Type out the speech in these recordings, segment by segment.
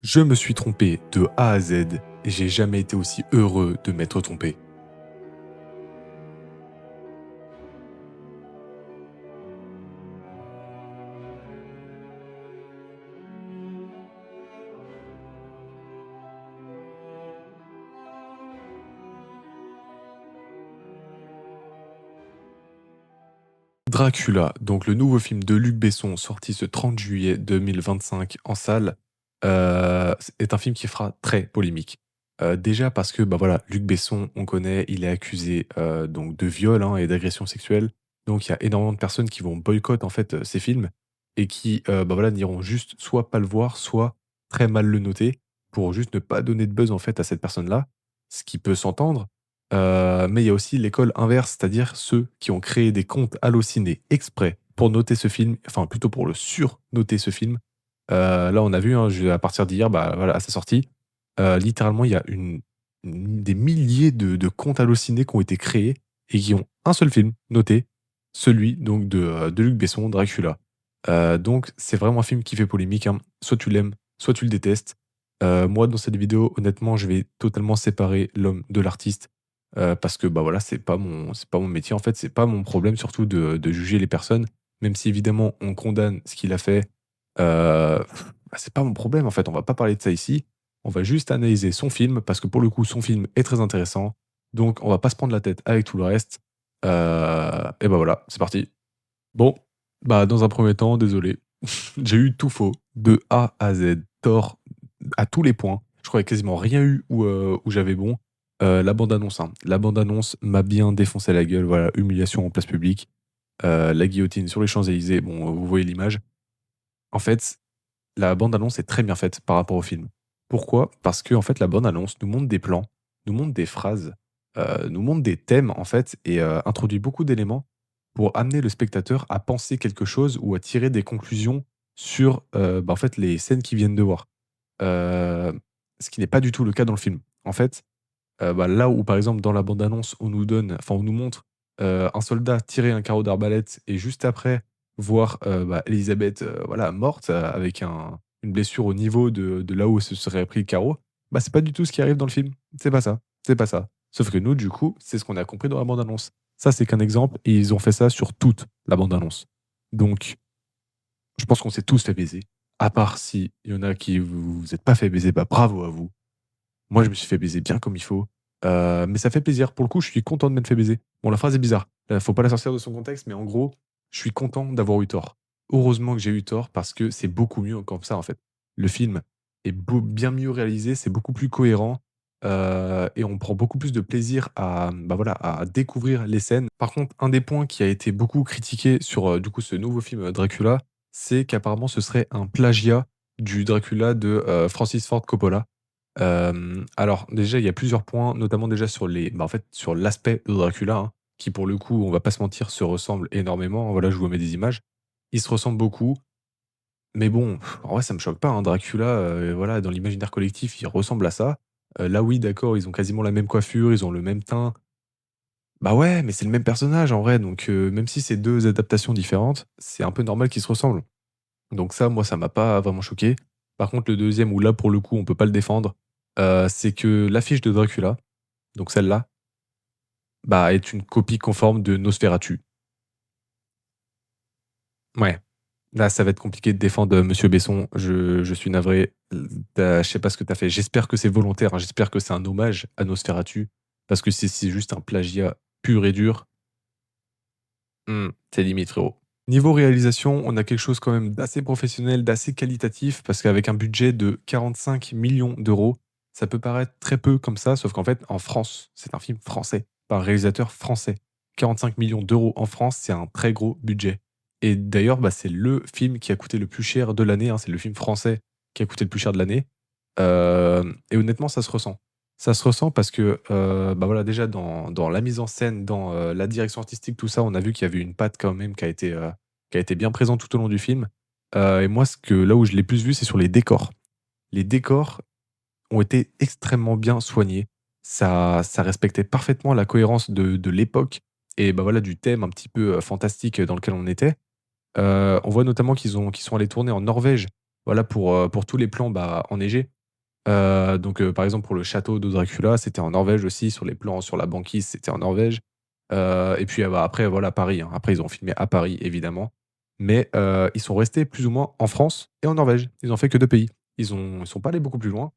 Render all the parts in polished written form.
Je me suis trompé de A à Z et j'ai jamais été aussi heureux de m'être trompé. Dracula, donc le nouveau film de Luc Besson sorti ce 30 juillet 2025 en salle, est un film qui fera très polémique. Déjà parce que, bah, voilà, Luc Besson, on connaît, il est accusé, donc de viol, hein, et d'agression sexuelle. Donc il y a énormément de personnes qui vont boycott, en fait, ces films et qui, bah, voilà, n'iront juste soit pas le voir, soit très mal le noter pour juste ne pas donner de buzz, en fait, à cette personne-là. Ce qui peut s'entendre. Mais il y a aussi l'école inverse, c'est-à-dire ceux qui ont créé des comptes hallucinés exprès pour noter ce film, enfin plutôt pour le surnoter ce film. Là, on a vu, hein, à partir d'hier, bah, voilà, à sa sortie, littéralement, il y a des milliers de comptes hallucinés qui ont été créés et qui ont un seul film noté, celui donc de Luc Besson, Dracula. Donc c'est vraiment un film qui fait polémique, hein. Soit tu l'aimes, soit tu le détestes. Moi, dans cette vidéo, honnêtement, je vais totalement séparer l'homme de l'artiste. Parce que, bah, voilà, c'est pas mon métier, en fait, c'est pas mon problème surtout de juger les personnes. Même si évidemment on condamne ce qu'il a fait, heu, bah, c'est pas mon problème, en fait, on va pas parler de ça ici. On va juste analyser son film parce que pour le coup, son film est très intéressant. Donc on va pas se prendre la tête avec tout le reste. Et bah, voilà, c'est parti. Bon, bah, dans un premier temps, désolé, j'ai eu tout faux, de A à Z, tort à tous les points. Je crois qu'il y a quasiment rien eu où j'avais bon. La bande annonce, hein. La bande annonce m'a bien défoncé la gueule, voilà, humiliation en place publique, la guillotine sur les Champs-Élysées, bon, vous voyez l'image. En fait, la bande annonce est très bien faite par rapport au film. Pourquoi? Parce que en fait, la bande annonce nous montre des plans, nous montre des phrases, nous montre des thèmes en fait et introduit beaucoup d'éléments pour amener le spectateur à penser quelque chose ou à tirer des conclusions sur, bah, en fait, les scènes qu'ils viennent de voir. Heu, Ce qui n'est pas du tout le cas dans le film. En fait, bah, là où par exemple dans la bande annonce on nous montre, un soldat tirer un carreau d'arbalète et juste après voir, bah, Élisabeth, voilà morte, avec une blessure au niveau de là où se serait pris le carreau, bah, c'est pas du tout ce qui arrive dans le film. C'est pas ça, c'est pas ça. Sauf que nous du coup, c'est ce qu'on a compris dans la bande annonce. Ça, c'est qu'un exemple et ils ont fait ça sur toute la bande annonce. Donc je pense qu'on s'est tous fait baiser, à part si il y en a qui vous êtes pas fait baiser, bah, bravo à vous. Moi, je me suis fait baiser bien comme il faut, mais ça fait plaisir. Pour le coup, je suis content de m'être fait baiser. Bon, la phrase est bizarre, faut pas la sortir de son contexte, mais en gros, je suis content d'avoir eu tort. Heureusement que j'ai eu tort parce que c'est beaucoup mieux comme ça, en fait. Le film est bien mieux réalisé, c'est beaucoup plus cohérent, et on prend beaucoup plus de plaisir à, bah, voilà, à découvrir les scènes. Par contre, un des points qui a été beaucoup critiqué sur, du coup, ce nouveau film, Dracula, c'est qu'apparemment ce serait un plagiat du Dracula de, Francis Ford Coppola. Alors déjà, il y a plusieurs points, notamment déjà sur en fait, sur l'aspect de Dracula, hein, qui pour le coup, on va pas se mentir, se ressemble énormément. Voilà, je vous mets des images. Ils se ressemblent beaucoup, mais bon, en vrai, ça me choque pas, hein. Dracula, voilà, dans l'imaginaire collectif, il ressemble à ça. Là, oui, d'accord, ils ont quasiment la même coiffure, ils ont le même teint. Bah ouais, mais c'est le même personnage en vrai, donc même si c'est 2 adaptations différentes, c'est un peu normal qu'ils se ressemblent. Donc ça, moi, ça m'a pas vraiment choqué. Par contre, le deuxième où là, pour le coup, on peut pas le défendre, c'est que l'affiche de Dracula, donc celle-là, bah, est une copie conforme de Nosferatu. Ouais, là, ça va être compliqué de défendre, monsieur Besson. Je suis navré, je sais pas ce que tu as fait. J'espère que c'est volontaire, hein, j'espère que c'est un hommage à Nosferatu, parce que si c'est juste un plagiat pur et dur, c'est limite, frérot. Niveau réalisation, on a quelque chose quand même d'assez professionnel, d'assez qualitatif, parce qu'avec un budget de 45 millions d'euros, ça peut paraître très peu comme ça, sauf qu'en fait, en France, c'est un film français, par un réalisateur français. 45 millions d'euros en France, c'est un très gros budget. Et d'ailleurs, bah, c'est le film qui a coûté le plus cher de l'année, hein, c'est le film français qui a coûté le plus cher de l'année. Et honnêtement, ça se ressent. Ça se ressent parce que, bah, voilà, déjà dans la mise en scène, dans, la direction artistique, tout ça, on a vu qu'il y avait une patte quand même qui a été bien présente tout au long du film. Et moi, là où je l'ai plus vu, c'est sur les décors. Les décors ont été extrêmement bien soignés. Ça respectait parfaitement la cohérence de l'époque et bah, voilà, du thème un petit peu, fantastique, dans lequel on était. On voit notamment qu'ils sont allés tourner en Norvège, voilà, pour tous les plans, bah, enneigés. Par exemple, pour le château de Dracula, c'était en Norvège aussi, sur les plans sur la banquise, c'était en Norvège. Et puis, bah, après voilà Paris, hein. Après ils ont filmé à Paris évidemment, mais ils sont restés plus ou moins en France et en Norvège. Ils ont fait que 2 pays. Ils sont pas allés beaucoup plus loin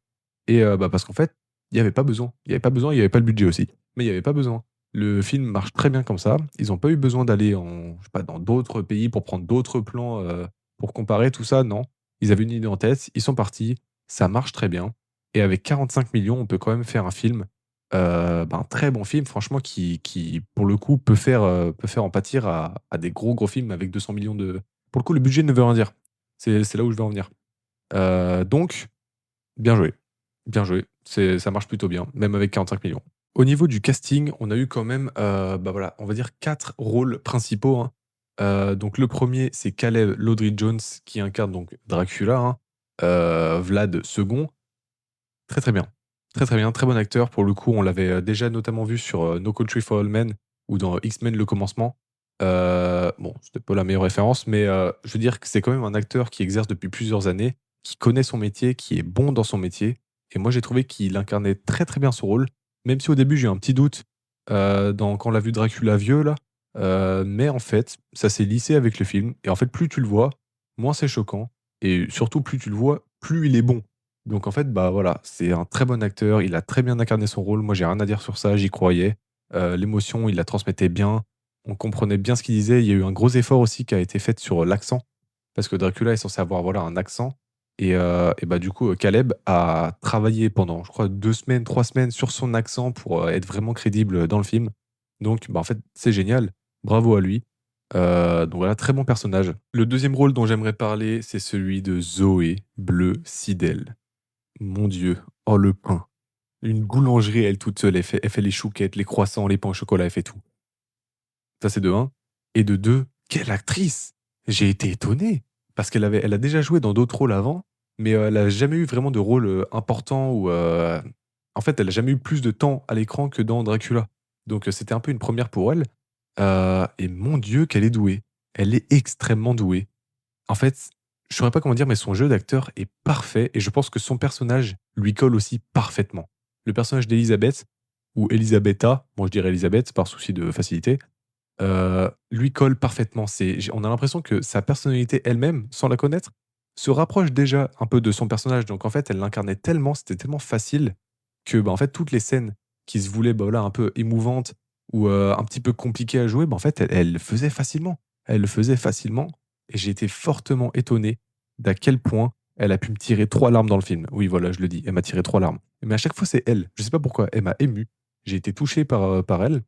et bah, parce qu'en fait, il y avait pas besoin. Il y avait pas besoin, il y avait pas le budget aussi, mais il y avait pas besoin. Le film marche très bien comme ça. Ils ont pas eu besoin d'aller en je sais pas, dans d'autres pays pour prendre d'autres plans, pour comparer tout ça, non. Ils avaient une idée en tête, ils sont partis, ça marche très bien et avec 45 millions, on peut quand même faire un film, bah, un très bon film franchement qui pour le coup peut faire en pâtir à des gros films avec 200 millions de pour le coup, le budget ne veut rien dire. C'est là où je veux en venir. Donc bien joué, bien joué. Ça marche plutôt bien, même avec 45 millions. Au niveau du casting, on a eu quand même, bah, voilà, on va dire 4 rôles principaux, hein. Donc le premier c'est Caleb Lodry Jones qui incarne donc Dracula, hein, Vlad II. Très, très bien. Très, très bien, très bon acteur. Pour le coup, on l'avait, déjà notamment vu sur, No Country for Old Men ou dans X-Men: Le Commencement. Bon, c'était pas la meilleure référence, mais, je veux dire que c'est quand même un acteur qui exerce depuis plusieurs années, qui connaît son métier, qui est bon dans son métier et moi j'ai trouvé qu'il incarnait très, très bien son rôle. Même si au début j'ai eu un petit doute, dans quand on l'a vu Dracula vieux là, mais en fait, ça s'est lissé avec le film et en fait, plus tu le vois, moins c'est choquant et surtout plus tu le vois, plus il est bon. Donc en fait, bah, voilà, c'est un très bon acteur, il a très bien incarné son rôle. Moi, j'ai rien à dire sur ça, j'y croyais. L'émotion, il la transmettait bien, on comprenait bien ce qu'il disait. Il y a eu un gros effort aussi qui a été fait sur, l'accent, parce que Dracula est censé avoir, voilà, un accent et bah, du coup, Caleb a travaillé pendant, je crois 2 semaines, 3 semaines sur son accent pour, être vraiment crédible, dans le film. Donc bah, en fait, c'est génial, bravo à lui. Donc voilà, très bon personnage. Le deuxième rôle dont j'aimerais parler, c'est celui de Zoé Bleu Sidel. Mon Dieu, oh le pain. Une boulangerie, elle toute seule, elle fait les chouquettes, les croissants, les pains au chocolat, elle fait tout. Ça, c'est de un. Et de 2, quelle actrice! J'ai été étonné parce elle a déjà joué dans d'autres rôles avant, mais elle a jamais eu vraiment de rôle, important ou, en fait, elle a jamais eu plus de temps à l'écran que dans Dracula. Donc, c'était un peu une première pour elle, et mon Dieu, qu'elle est douée. Elle est extrêmement douée. En fait, je saurais pas comment dire, mais son jeu d'acteur est parfait et je pense que son personnage lui colle aussi parfaitement. Le personnage d'Elisabeth, ou Elisabetta, moi je dirais Elisabeth par souci de facilité, lui colle parfaitement. On a l'impression que sa personnalité elle-même, sans la connaître, se rapproche déjà un peu de son personnage. Donc en fait, elle l'incarnait tellement, c'était tellement facile que bah, en fait, toutes les scènes qui se voulaient bah, voilà, un peu émouvantes ou un petit peu compliquées à jouer, bah, en fait, elle le faisait facilement. Elle le faisait facilement et j'ai été fortement étonné d'à quel point elle a pu me tirer 3 larmes dans le film. Oui, voilà, je le dis, elle m'a tiré 3 larmes. Mais à chaque fois, c'est elle. Je sais pas pourquoi, elle m'a ému. J'ai été touché par elle.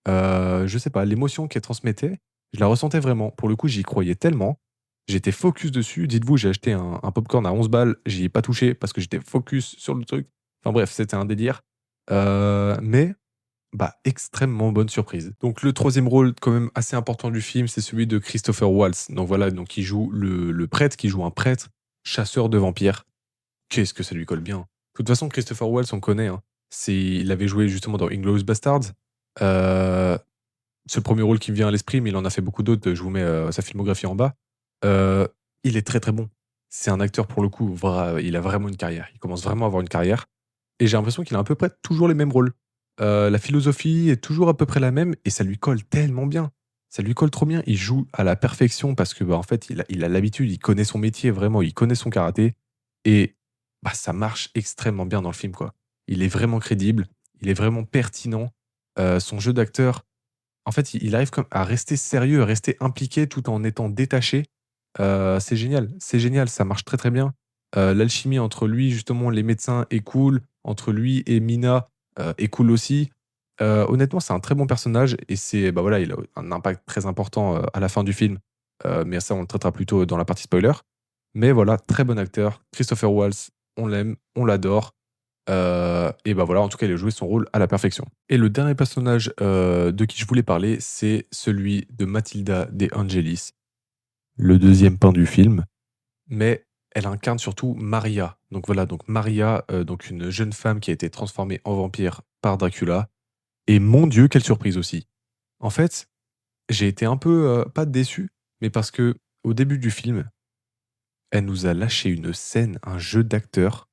Je sais pas, l'émotion qu'elle transmettait, je la ressentais vraiment. Pour le coup, j'y croyais tellement. J'étais focus dessus. Dites-vous, j'ai acheté un popcorn à 11 balles, j'y ai pas touché parce que j'étais focus sur le truc. Enfin bref, c'était un délire. Mais bah, extrêmement bonne surprise. Donc le troisième rôle quand même assez important du film, c'est celui de Christopher Waltz. Donc voilà, donc il joue le prêtre, qui joue un prêtre chasseur de vampires. Qu'est-ce que ça lui colle bien. De toute façon, Christopher Waltz, on connaît, hein. Il avait joué justement dans Inglourious Basterds. Heu c'est le premier rôle qui me vient à l'esprit, mais il en a fait beaucoup d'autres. Je vous mets, sa filmographie en bas. Heu, il est très, très bon. C'est un acteur pour le coup, il a vraiment une carrière. Il commence vraiment à avoir une carrière et j'ai l'impression qu'il a à peu près toujours les mêmes rôles. La philosophie est toujours à peu près la même et ça lui colle tellement bien. Ça lui colle trop bien. Il joue à la perfection parce que, bah, en fait, il a l'habitude, il connaît son métier vraiment, il connaît son karaté et bah, ça marche extrêmement bien dans le film, quoi. Il est vraiment crédible, il est vraiment pertinent. Son jeu d'acteur, en fait, il arrive comme à rester sérieux, à rester impliqué tout en étant détaché. C'est génial, ça marche très, très bien. L'alchimie entre lui, justement, les médecins est cool, entre lui et Mina, est cool aussi. Honnêtement, c'est un très bon personnage et bah, voilà, il a un impact très important, à la fin du film, mais ça, on le traitera plutôt dans la partie spoiler. Mais voilà, très bon acteur, Christopher Waltz, on l'aime, on l'adore. Et bah, voilà, en tout cas, il a joué son rôle à la perfection. Et le dernier personnage, de qui je voulais parler, c'est celui de Mathilda De Angelis, le deuxième pain du film, mais elle incarne surtout Maria. Donc voilà, donc Maria, donc une jeune femme qui a été transformée en vampire par Dracula et mon Dieu, quelle surprise aussi! En fait, j'ai été un peu, pas déçu, mais parce que au début du film, elle nous a lâché une scène, un jeu d'acteur.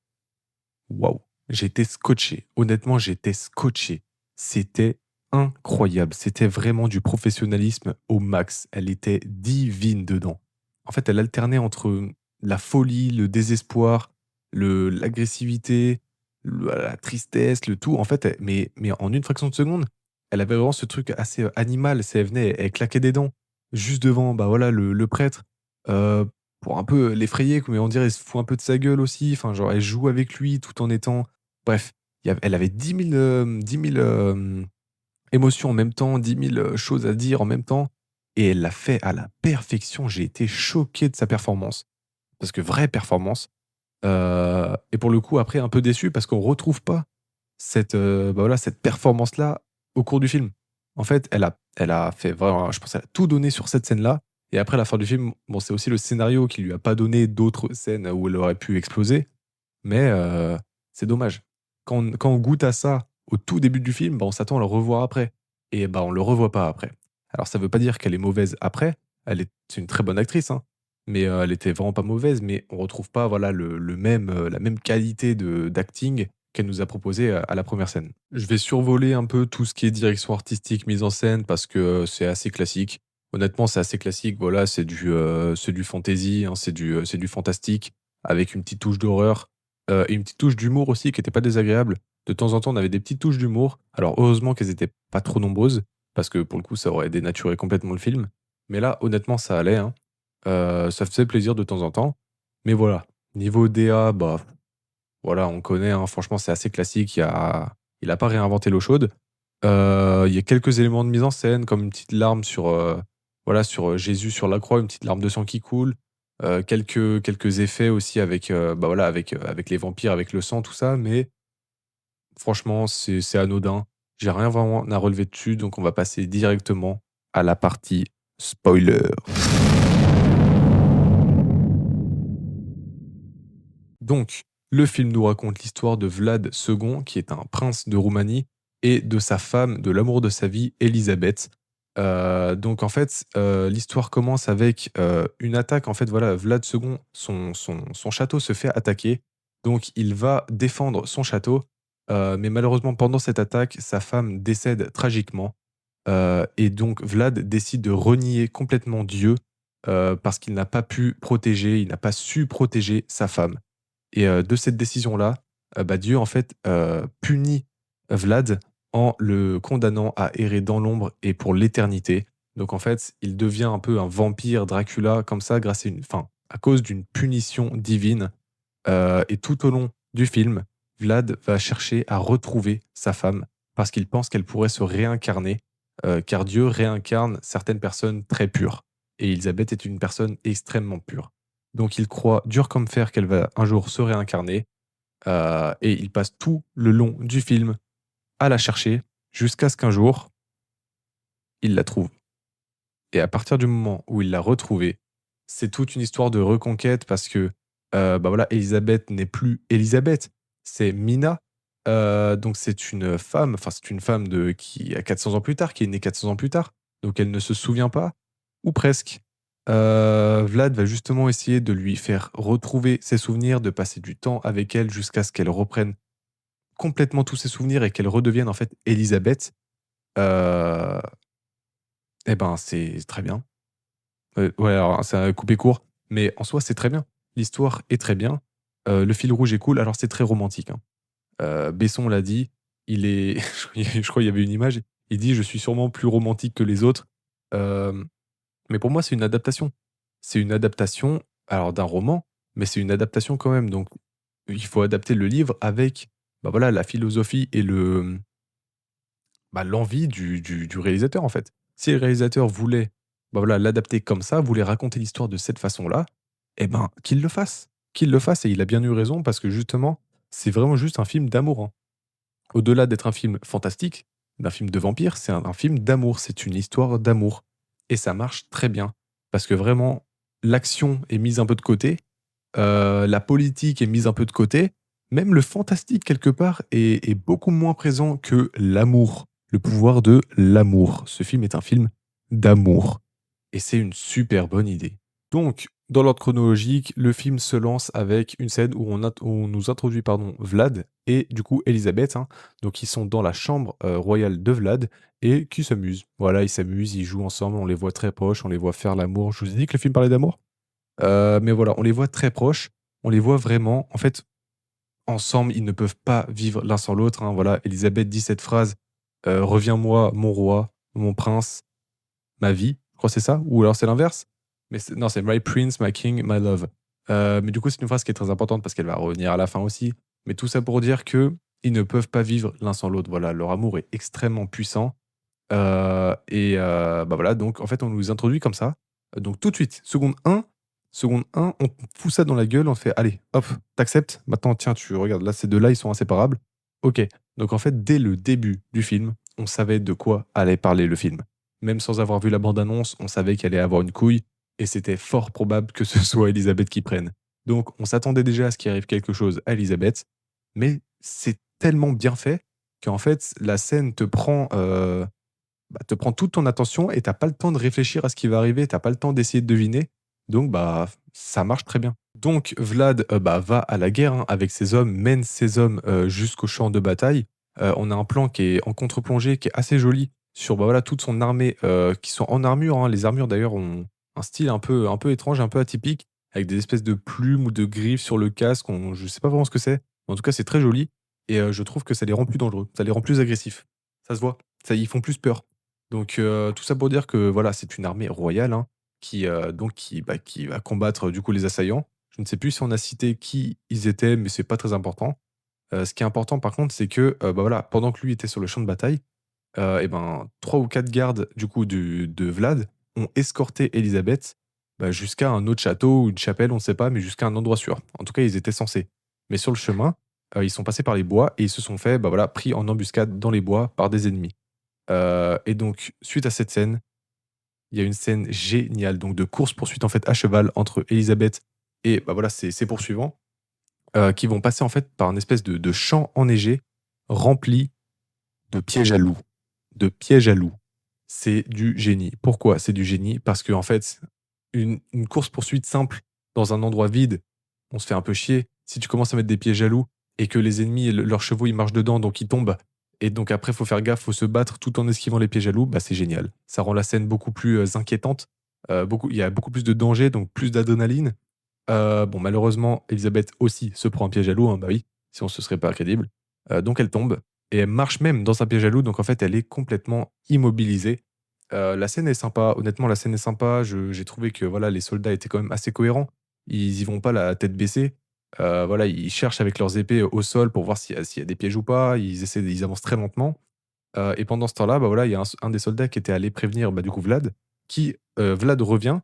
waouh! J'étais scotché. Honnêtement, j'étais scotché. C'était incroyable. C'était vraiment du professionnalisme au max. Elle était divine dedans. En fait, elle alternait entre la folie, le désespoir, l'agressivité, la tristesse, le tout. En fait, mais en une fraction de seconde, elle avait vraiment ce truc assez animal. C'est, elle venait, elle claquait des dents juste devant bah, voilà, le prêtre. euh, pour un peu l'effrayer, mais on dirait elle se fout un peu de sa gueule aussi. Enfin, genre, elle joue avec lui tout en étant bref, elle avait 10 000, 10 000 émotions en même temps, 10 000 choses à dire en même temps. Et elle l'a fait à la perfection. J'ai été choqué de sa performance. Parce que vraie performance. Et pour le coup, après, un peu déçu parce qu'on retrouve pas bah voilà, cette performance-là au cours du film. En fait, elle a fait vraiment, je pense, elle a tout donné sur cette scène-là. Et après, à la fin du film, bon, c'est aussi le scénario qui lui a pas donné d'autres scènes où elle aurait pu exploser. Mais c'est dommage. Quand on goûte à ça au tout début du film, bah, on s'attend à le revoir après et bah, on le revoit pas après. Alors ça veut pas dire qu'elle est mauvaise après, c'est une très bonne actrice, hein, mais elle était vraiment pas mauvaise, mais on retrouve pas, voilà, le même, la même qualité de d'acting qu'elle nous a proposé à la première scène. Je vais survoler un peu tout ce qui est direction artistique, mise en scène parce que, c'est assez classique. Honnêtement, c'est assez classique, voilà, c'est du fantasy, hein, c'est du fantastique avec une petite touche d'horreur. Et une petite touche d'humour aussi qui était pas désagréable. De temps en temps, on avait des petites touches d'humour. Alors heureusement qu'elles étaient pas trop nombreuses, parce que pour le coup, ça aurait dénaturé complètement le film. Mais là, honnêtement, ça allait, hein. Ça faisait plaisir de temps en temps. Mais voilà, niveau DA, bah, voilà, on connaît, hein, franchement, c'est assez classique. Il a pas réinventé l'eau chaude. Il y a quelques éléments de mise en scène, comme une petite larme sur, voilà, sur, Jésus sur la croix, une petite larme de sang qui coule. Quelques effets aussi avec, bah, voilà, avec les vampires, avec le sang, tout ça, mais franchement, c'est anodin. J'ai rien vraiment à relever dessus, donc on va passer directement à la partie spoiler. Donc, le film nous raconte l'histoire de Vlad II, qui est un prince de Roumanie, et de sa femme, de l'amour de sa vie, Elisabeth. Donc en fait, l'histoire commence avec, une attaque. En fait, voilà, Vlad II, son château se fait attaquer, donc il va défendre son château, mais malheureusement pendant cette attaque, sa femme décède tragiquement, et donc Vlad décide de renier complètement Dieu, parce qu'il n'a pas pu protéger, il n'a pas su protéger sa femme. Et de cette décision-là, bah, Dieu en fait, punit Vlad en le condamnant à errer dans l'ombre et pour l'éternité. Donc en fait, il devient un peu un vampire Dracula comme ça grâce à cause d'une punition divine, et tout au long du film, Vlad va chercher à retrouver sa femme parce qu'il pense qu'elle pourrait se réincarner, car Dieu réincarne certaines personnes très pures et Élisabeth est une personne extrêmement pure. Donc il croit dur comme fer qu'elle va un jour se réincarner, et il passe tout le long du film à la chercher jusqu'à ce qu'un jour, il la trouve. Et à partir du moment où il l'a retrouvée, c'est toute une histoire de reconquête parce que, bah, voilà, Élisabeth n'est plus Élisabeth, c'est Mina. Donc c'est une femme qui a 400 ans plus tard, qui est née 400 ans plus tard, donc elle ne se souvient pas, ou presque. Vlad va justement essayer de lui faire retrouver ses souvenirs, de passer du temps avec elle jusqu'à ce qu'elle reprenne complètement tous ses souvenirs et qu'elle redevienne en fait Élisabeth. Heu et ben, c'est très bien. Ouais, alors ça a coupé court, mais en soi, c'est très bien. L'histoire est très bien, le fil rouge est cool. Alors c'est très romantique, hein. Besson l'a dit, il est je crois il y avait une image, il dit: «Je suis sûrement plus romantique que les autres». Hem, mais pour moi, c'est une adaptation. C'est une adaptation, alors d'un roman, mais c'est une adaptation quand même, donc il faut adapter le livre avec, bah, voilà, la philosophie et bah, l'envie du réalisateur, en fait. Si le réalisateur voulait, bah, voilà, l'adapter comme ça, voulait raconter l'histoire de cette façon-là, eh ben, qu'il le fasse. Qu'il le fasse et il a bien eu raison parce que justement, c'est vraiment juste un film d'amour, hein. Au-delà d'être un film fantastique, d'un film de vampire, c'est un film d'amour, c'est une histoire d'amour et ça marche très bien parce que vraiment l'action est mise un peu de côté, la politique est mise un peu de côté, même le fantastique quelque part est beaucoup moins présent que l'amour, le pouvoir de l'amour. Ce film est un film d'amour et c'est une super bonne idée. Donc Dans l'ordre chronologique, le film se lance avec une scène où on nous introduit, pardon, Vlad et du coup Elisabeth, hein. Donc ils sont dans la chambre, royale de Vlad et qui s'amusent. Voilà, ils s'amusent, ils jouent ensemble, on les voit très proches, on les voit faire l'amour. Je vous ai dit que le film parlait d'amour? Mais voilà, on les voit très proches, on les voit vraiment en fait, ensemble, ils ne peuvent pas vivre l'un sans l'autre, hein. Voilà, Elisabeth dit cette phrase, «Reviens-moi, mon roi, mon prince, ma vie», je crois que c'est ça? Ou alors c'est l'inverse? Mais c'est non, c'est «My prince, my king, my love». Mais du coup, c'est une phrase qui est très importante parce qu'elle va revenir à la fin aussi. Mais tout ça pour dire que ils ne peuvent pas vivre l'un sans l'autre. Voilà, leur amour est extrêmement puissant, bah, voilà, donc en fait, on nous introduit comme ça. Donc tout de suite, seconde 1, on te fout ça dans la gueule, on te fait: «Allez, hop, t'acceptes. Maintenant, tiens, tu regardes là, ces 2 là, ils sont inséparables». OK. Donc en fait, dès le début du film, on savait de quoi allait parler le film. Même sans avoir vu la bande annonce, on savait qu'il allait avoir une couille et c'était fort probable que ce soit Elisabeth qui prenne. Donc on s'attendait déjà à ce qu'il arrive quelque chose à Elisabeth, mais c'est tellement bien fait qu'en fait, la scène te prend toute ton attention et t'as pas le temps de réfléchir à ce qui va arriver, t'as pas le temps d'essayer de deviner. Donc bah, ça marche très bien. Donc Vlad, bah, va à la guerre, hein, avec ses hommes, mène ses hommes, jusqu'au champ de bataille. On a un plan qui est en contre-plongée, qui est assez joli sur, bah, voilà, toute son armée, qui sont en armure, hein. Les armures d'ailleurs ont un style un peu étrange, un peu atypique, avec des espèces de plumes ou de griffes sur le casque. Je sais pas vraiment ce que c'est. En tout cas, c'est très joli et je trouve que ça les rend plus dangereux, ça les rend plus agressifs. Ça se voit, ça ils font plus peur. Donc tout ça pour dire que voilà, c'est une armée royale, hein, qui va combattre, du coup, les assaillants. Je ne sais plus si on a cité qui ils étaient, mais c'est pas très important. Ce qui est important par contre, c'est que, bah, voilà, pendant que lui était sur le champ de bataille, et ben 3 ou 4 gardes du coup de Vlad ont escorté Élisabeth, bah, jusqu'à un autre château ou une chapelle, on ne sait pas, mais jusqu'à un endroit sûr. En tout cas, ils étaient censés. Mais sur le chemin, ils sont passés par les bois et ils se sont fait, bah, voilà, pris en embuscade dans les bois par des ennemis. Et donc, suite à cette scène, il y a une scène géniale donc de course-poursuite en fait à cheval entre Élisabeth et bah, voilà ses poursuivants, qui vont passer en fait par une espèce de champ enneigé rempli de pièges à loups. De pièges à loups. C'est du génie. Pourquoi c'est du génie? Parce qu'en fait, une course-poursuite simple dans un endroit vide, on se fait un peu chier. Si tu commences à mettre des pièges à loups et que les ennemis, leurs chevaux, ils marchent dedans, donc ils tombent et donc après, faut faire gaffe, faut se battre tout en esquivant les pièges à loups, bah, c'est génial. Ça rend la scène beaucoup plus, inquiétante, il y a beaucoup plus de danger, donc plus d'adrénaline. Bon, malheureusement, Elisabeth aussi se prend un piège à loup, hein, bah oui, sinon ce serait pas crédible. Donc elle tombe et elle marche même dans un piège à loup, donc en fait, elle est complètement immobilisée. La scène est sympa, honnêtement, la scène est sympa. J'ai trouvé que voilà, les soldats étaient quand même assez cohérents. Ils y vont pas la tête baissée. Voilà, ils cherchent avec leurs épées au sol pour voir s'il y a des pièges ou pas. Ils avancent très lentement. Et pendant ce temps-là, bah voilà, il y a un des soldats qui était allé prévenir, bah, du coup Vlad, Vlad revient,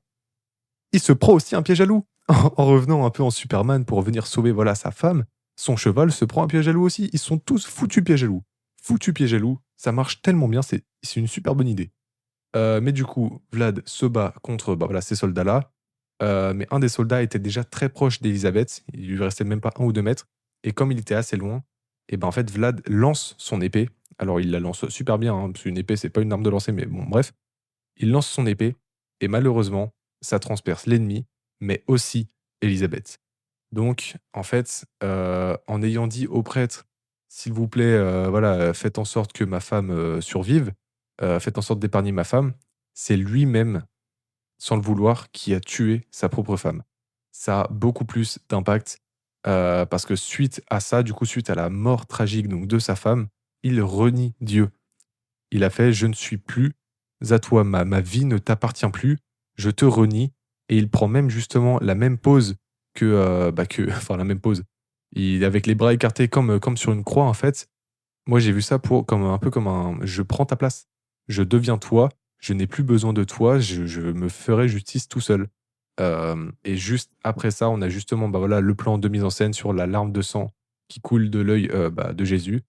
il se prend aussi un piège à loup. En revenant un peu en Superman pour venir sauver, voilà, sa femme, son cheval se prend un piège à loup aussi. Ils sont tous foutus piège à loup. Foutus piège à loup, ça marche tellement bien, c'est une super bonne idée. Mais du coup, Vlad se bat contre, bah, voilà, ces soldats-là. Mais un des soldats était déjà très proche d'Elisabeth. Il lui restait même pas 1 ou 2 mètres. Et comme il était assez loin, et ben en fait, Vlad lance son épée. Alors, il la lance super bien, hein, parce qu'une épée, c'est pas une arme de lancer, mais bon, bref. Il lance son épée, et malheureusement, ça transperce l'ennemi, mais aussi Elisabeth. Donc, en fait, en ayant dit au prêtre: «S'il vous plaît, voilà, faites en sorte que ma femme, survive, faites en sorte d'épargner ma femme», c'est lui-même, sans le vouloir, qui a tué sa propre femme. Ça a beaucoup plus d'impact, parce que suite à ça, du coup, suite à la mort tragique donc de sa femme, il renie Dieu. Il a fait: «Je ne suis plus à toi, ma vie ne t'appartient plus, je te renie», et il prend même justement la même pose que enfin la même pose. Il avec les bras écartés comme sur une croix en fait. Moi j'ai vu ça pour comme un peu comme un: «Je prends ta place. Je deviens toi, je n'ai plus besoin de toi, je me ferai justice tout seul». Et juste après ça, on a justement, bah, voilà, le plan de mise en scène sur la larme de sang qui coule de l'œil, bah, de Jésus.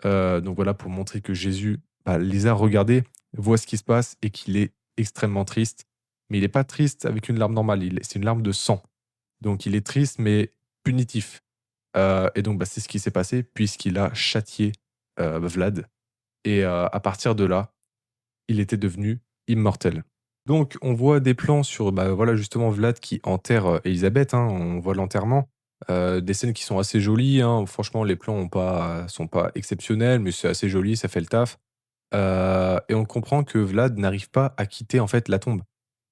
Donc voilà, pour montrer que Jésus, bah, les a regardés, voit ce qui se passe et qu'il est extrêmement triste. Mais il est pas triste avec une larme normale, c'est une larme de sang. Donc il est triste, mais punitif. Et donc bah, c'est ce qui s'est passé puisqu'il a châtié, Vlad et à partir de là, il était devenu immortel. Donc on voit des plans sur, bah, voilà, justement Vlad qui enterre, Élisabeth, hein, on voit l'enterrement, des scènes qui sont assez jolies, hein. Franchement, les plans ont pas sont pas exceptionnels, mais c'est assez joli, ça fait le taf, et on comprend que Vlad n'arrive pas à quitter, en fait, la tombe.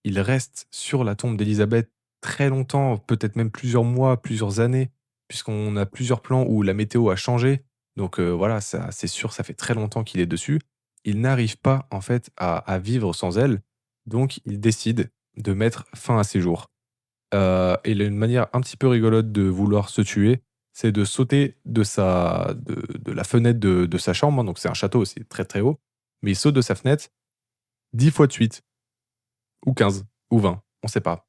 Il reste sur la tombe d'Élisabeth très longtemps, peut-être même plusieurs mois, plusieurs années, puisqu'on a plusieurs plans où la météo a changé. Donc voilà, ça c'est sûr, ça fait très longtemps qu'il est dessus. Il n'arrive pas en fait à vivre sans elle, donc il décide de mettre fin à ses jours. Et il a une manière un petit peu rigolote de vouloir se tuer, c'est de sauter de la fenêtre de sa chambre, hein, donc c'est un château, c'est très, très haut, mais il saute de sa fenêtre 10 fois de suite, ou 15, ou 20, on sait pas.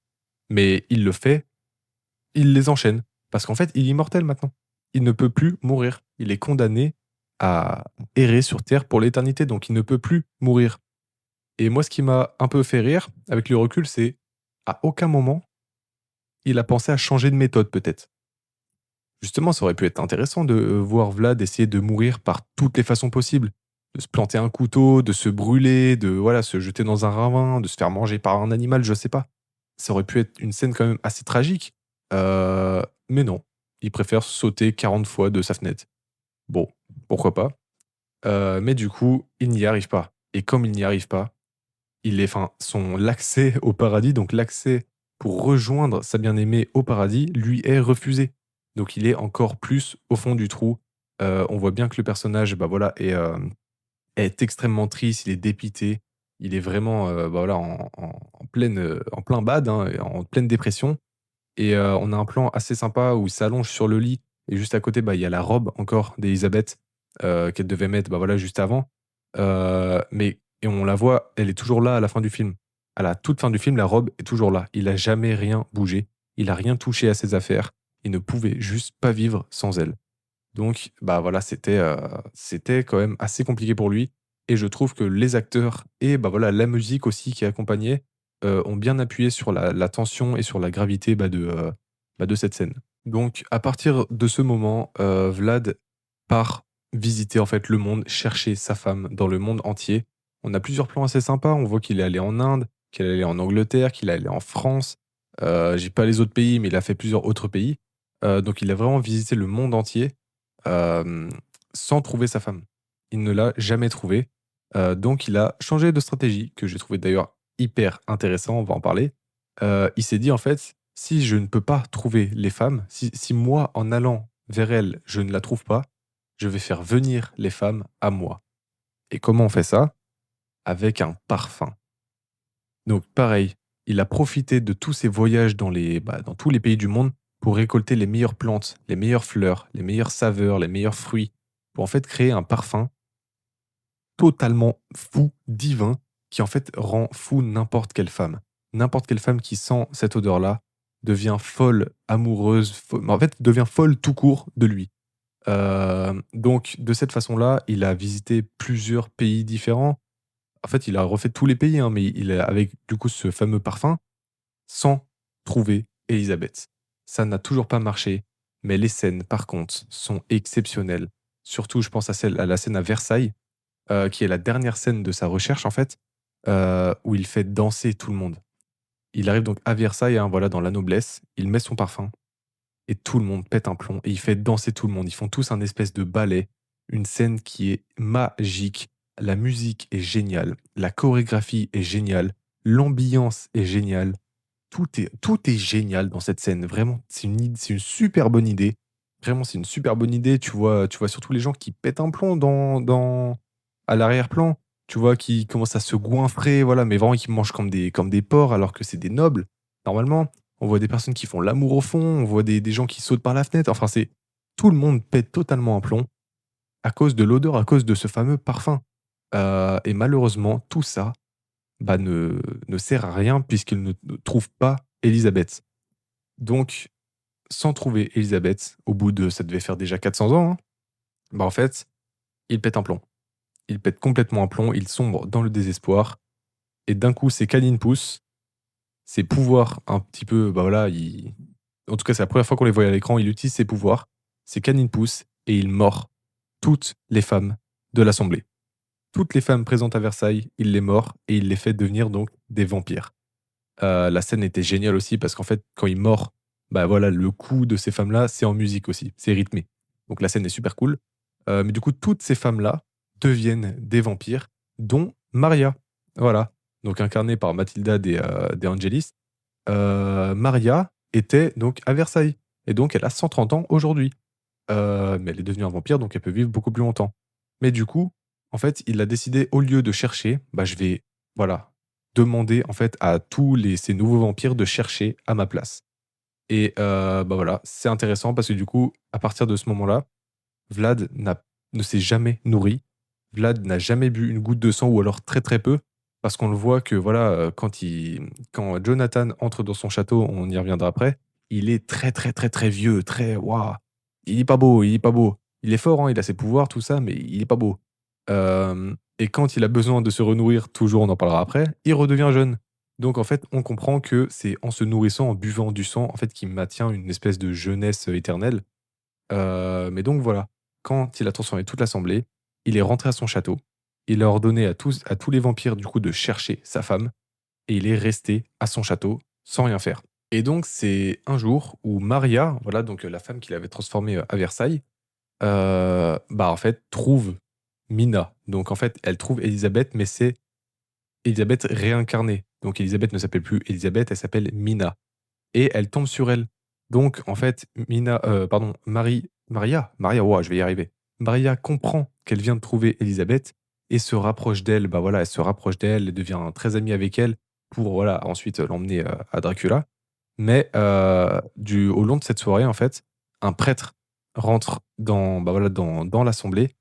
Mais il le fait, il les enchaîne. Parce qu'en fait, il est immortel maintenant. Il ne peut plus mourir. Il est condamné à errer sur Terre pour l'éternité, donc il ne peut plus mourir. Et moi, ce qui m'a un peu fait rire, avec le recul, c'est à aucun moment, il a pensé à changer de méthode, peut-être. Justement, ça aurait pu être intéressant de voir Vlad essayer de mourir par toutes les façons possibles. De se planter un couteau, de se brûler, de voilà, se jeter dans un ravin, de se faire manger par un animal, je sais pas. Ça aurait pu être une scène quand même assez tragique. Mais non, il préfère sauter 40 fois de sa fenêtre. Bon, pourquoi pas. Mais du coup, il n'y arrive pas. Et comme il n'y arrive pas, l'accès au paradis, donc l'accès pour rejoindre sa bien-aimée au paradis, lui est refusé. Donc il est encore plus au fond du trou. On voit bien que le personnage, bah voilà, est extrêmement triste, il est dépité, il est vraiment, bah voilà, en plein bad, hein, et en pleine dépression. Et on a un plan assez sympa où il s'allonge sur le lit et juste à côté, bah, il y a la robe encore d'Élisabeth, qu'elle devait mettre, bah, voilà, juste avant. Mais et on la voit, elle est toujours là à la fin du film. À la toute fin du film, la robe est toujours là. Il a jamais rien bougé. Il a rien touché à ses affaires. Il ne pouvait juste pas vivre sans elle. Donc, bah, voilà, c'était quand même assez compliqué pour lui et je trouve que les acteurs et bah, voilà, la musique aussi qui accompagnait, ont bien appuyé sur la tension et sur la gravité, bah, de cette scène. Donc à partir de ce moment, Vlad part visiter en fait le monde, chercher sa femme dans le monde entier. On a plusieurs plans assez sympas, on voit qu'il est allé en Inde, qu'il est allé en Angleterre, qu'il est allé en France, j'ai pas les autres pays, mais il a fait plusieurs autres pays. Donc il a vraiment visité le monde entier, hem, sans trouver sa femme. Il ne l'a jamais trouvée, donc il a changé de stratégie, que j'ai trouvé d'ailleurs hyper intéressant, on va en parler. Il s'est dit en fait: «Si je ne peux pas trouver les femmes, si moi en allant vers elles, je ne la trouve pas, je vais faire venir les femmes à moi». Et comment on fait ça? Avec un parfum. Donc pareil, il a profité de tous ses voyages dans tous les pays du monde pour récolter les meilleures plantes, les meilleures fleurs, les meilleures saveurs, les meilleurs fruits, pour en fait créer un parfum totalement fou, divin, qui en fait rend fou n'importe quelle femme. N'importe quelle femme qui sent cette odeur-là devient folle, amoureuse, en fait devient folle tout court de lui. Donc de cette façon-là, il a visité plusieurs pays différents. En fait, il a refait tous les pays, hein, mais il a avec du coup ce fameux parfum, sans trouver Élisabeth. Ça n'a toujours pas marché, mais les scènes par contre sont exceptionnelles. Surtout je pense à la scène à Versailles, qui est la dernière scène de sa recherche en fait, où il fait danser tout le monde. Il arrive donc à Versailles, hein, voilà, dans la noblesse, il met son parfum et tout le monde pète un plomb et il fait danser tout le monde. Ils font tous un espèce de ballet, une scène qui est magique. La musique est géniale, la chorégraphie est géniale, l'ambiance est géniale. Tout est génial dans cette scène. Vraiment, c'est une super bonne idée. Vraiment, c'est une super bonne idée. Tu vois surtout les gens qui pètent un plomb à l'arrière-plan. Tu vois, qui commencent à se goinfrer, voilà, mais vraiment qui mangent comme des porcs alors que c'est des nobles, normalement. On voit des personnes qui font l'amour au fond, on voit des gens qui sautent par la fenêtre. Enfin, tout le monde pète totalement un plomb à cause de l'odeur, à cause de ce fameux parfum. Et malheureusement, tout ça, bah, ne sert à rien puisqu'il ne trouve pas Élisabeth. Donc, sans trouver Élisabeth, au bout de ça devait faire déjà 400 ans, hein, bah, en fait, il pète un plomb. Il pète complètement un plomb, il sombre dans le désespoir et d'un coup, ses canines poussent, ses pouvoirs un petit peu, bah, voilà, il en tout cas, c'est la première fois qu'on les voit à l'écran, il utilise ses pouvoirs, ses canines poussent et il mord toutes les femmes de l'assemblée. toutes les femmes présentes à Versailles, il les mord et il les fait devenir donc des vampires. La scène était géniale aussi parce qu'en fait, quand il mord, bah, voilà, le coup de ces femmes-là, c'est en musique aussi, c'est rythmé. Donc la scène est super cool. Mais du coup, toutes ces femmes-là deviennent des vampires, dont Maria. Voilà, donc incarnée par Mathilda de Angelis. Maria était donc à Versailles et donc elle a 130 ans aujourd'hui. Mais elle est devenue un vampire, donc elle peut vivre beaucoup plus longtemps. Mais du coup, en fait, il a décidé, au lieu de chercher, bah, je vais, voilà, demander en fait à tous ces nouveaux vampires de chercher à ma place. Et bah voilà, c'est intéressant parce que du coup, à partir de ce moment-là, Vlad ne s'est jamais nourri. Vlad n'a jamais bu une goutte de sang ou alors très très peu. Parce qu'on le voit que voilà, quand Jonathan entre dans son château, on y reviendra après, il est très très très très vieux, très waouh. Il est pas beau, il est pas beau. Il est fort, hein, il a ses pouvoirs, tout ça, mais il est pas beau. Et quand il a besoin de se renourrir, toujours on en parlera après, il redevient jeune. Donc en fait, on comprend que c'est en se nourrissant, en buvant du sang, en fait, qu'il maintient une espèce de jeunesse éternelle. Mais donc voilà, quand il a transformé toute l'assemblée, il est rentré à son château. Il a ordonné à tous les vampires du coup de chercher sa femme et il est resté à son château sans rien faire. Et donc c'est un jour où Maria, voilà donc la femme qu'il avait transformée à Versailles, bah en fait trouve Mina. Donc en fait elle trouve Elisabeth, mais c'est Elisabeth réincarnée. Donc Elisabeth ne s'appelle plus Elisabeth, elle s'appelle Mina et elle tombe sur elle. Donc en fait, Maria, ouah, je vais y arriver. Maria comprend qu'elle vient de trouver Elisabeth et se rapproche d'elle. Bah voilà, elle se rapproche d'elle et devient très amie avec elle pour voilà ensuite l'emmener à Dracula. Mais au long de cette soirée, en fait, un prêtre rentre bah voilà, dans l'assemblée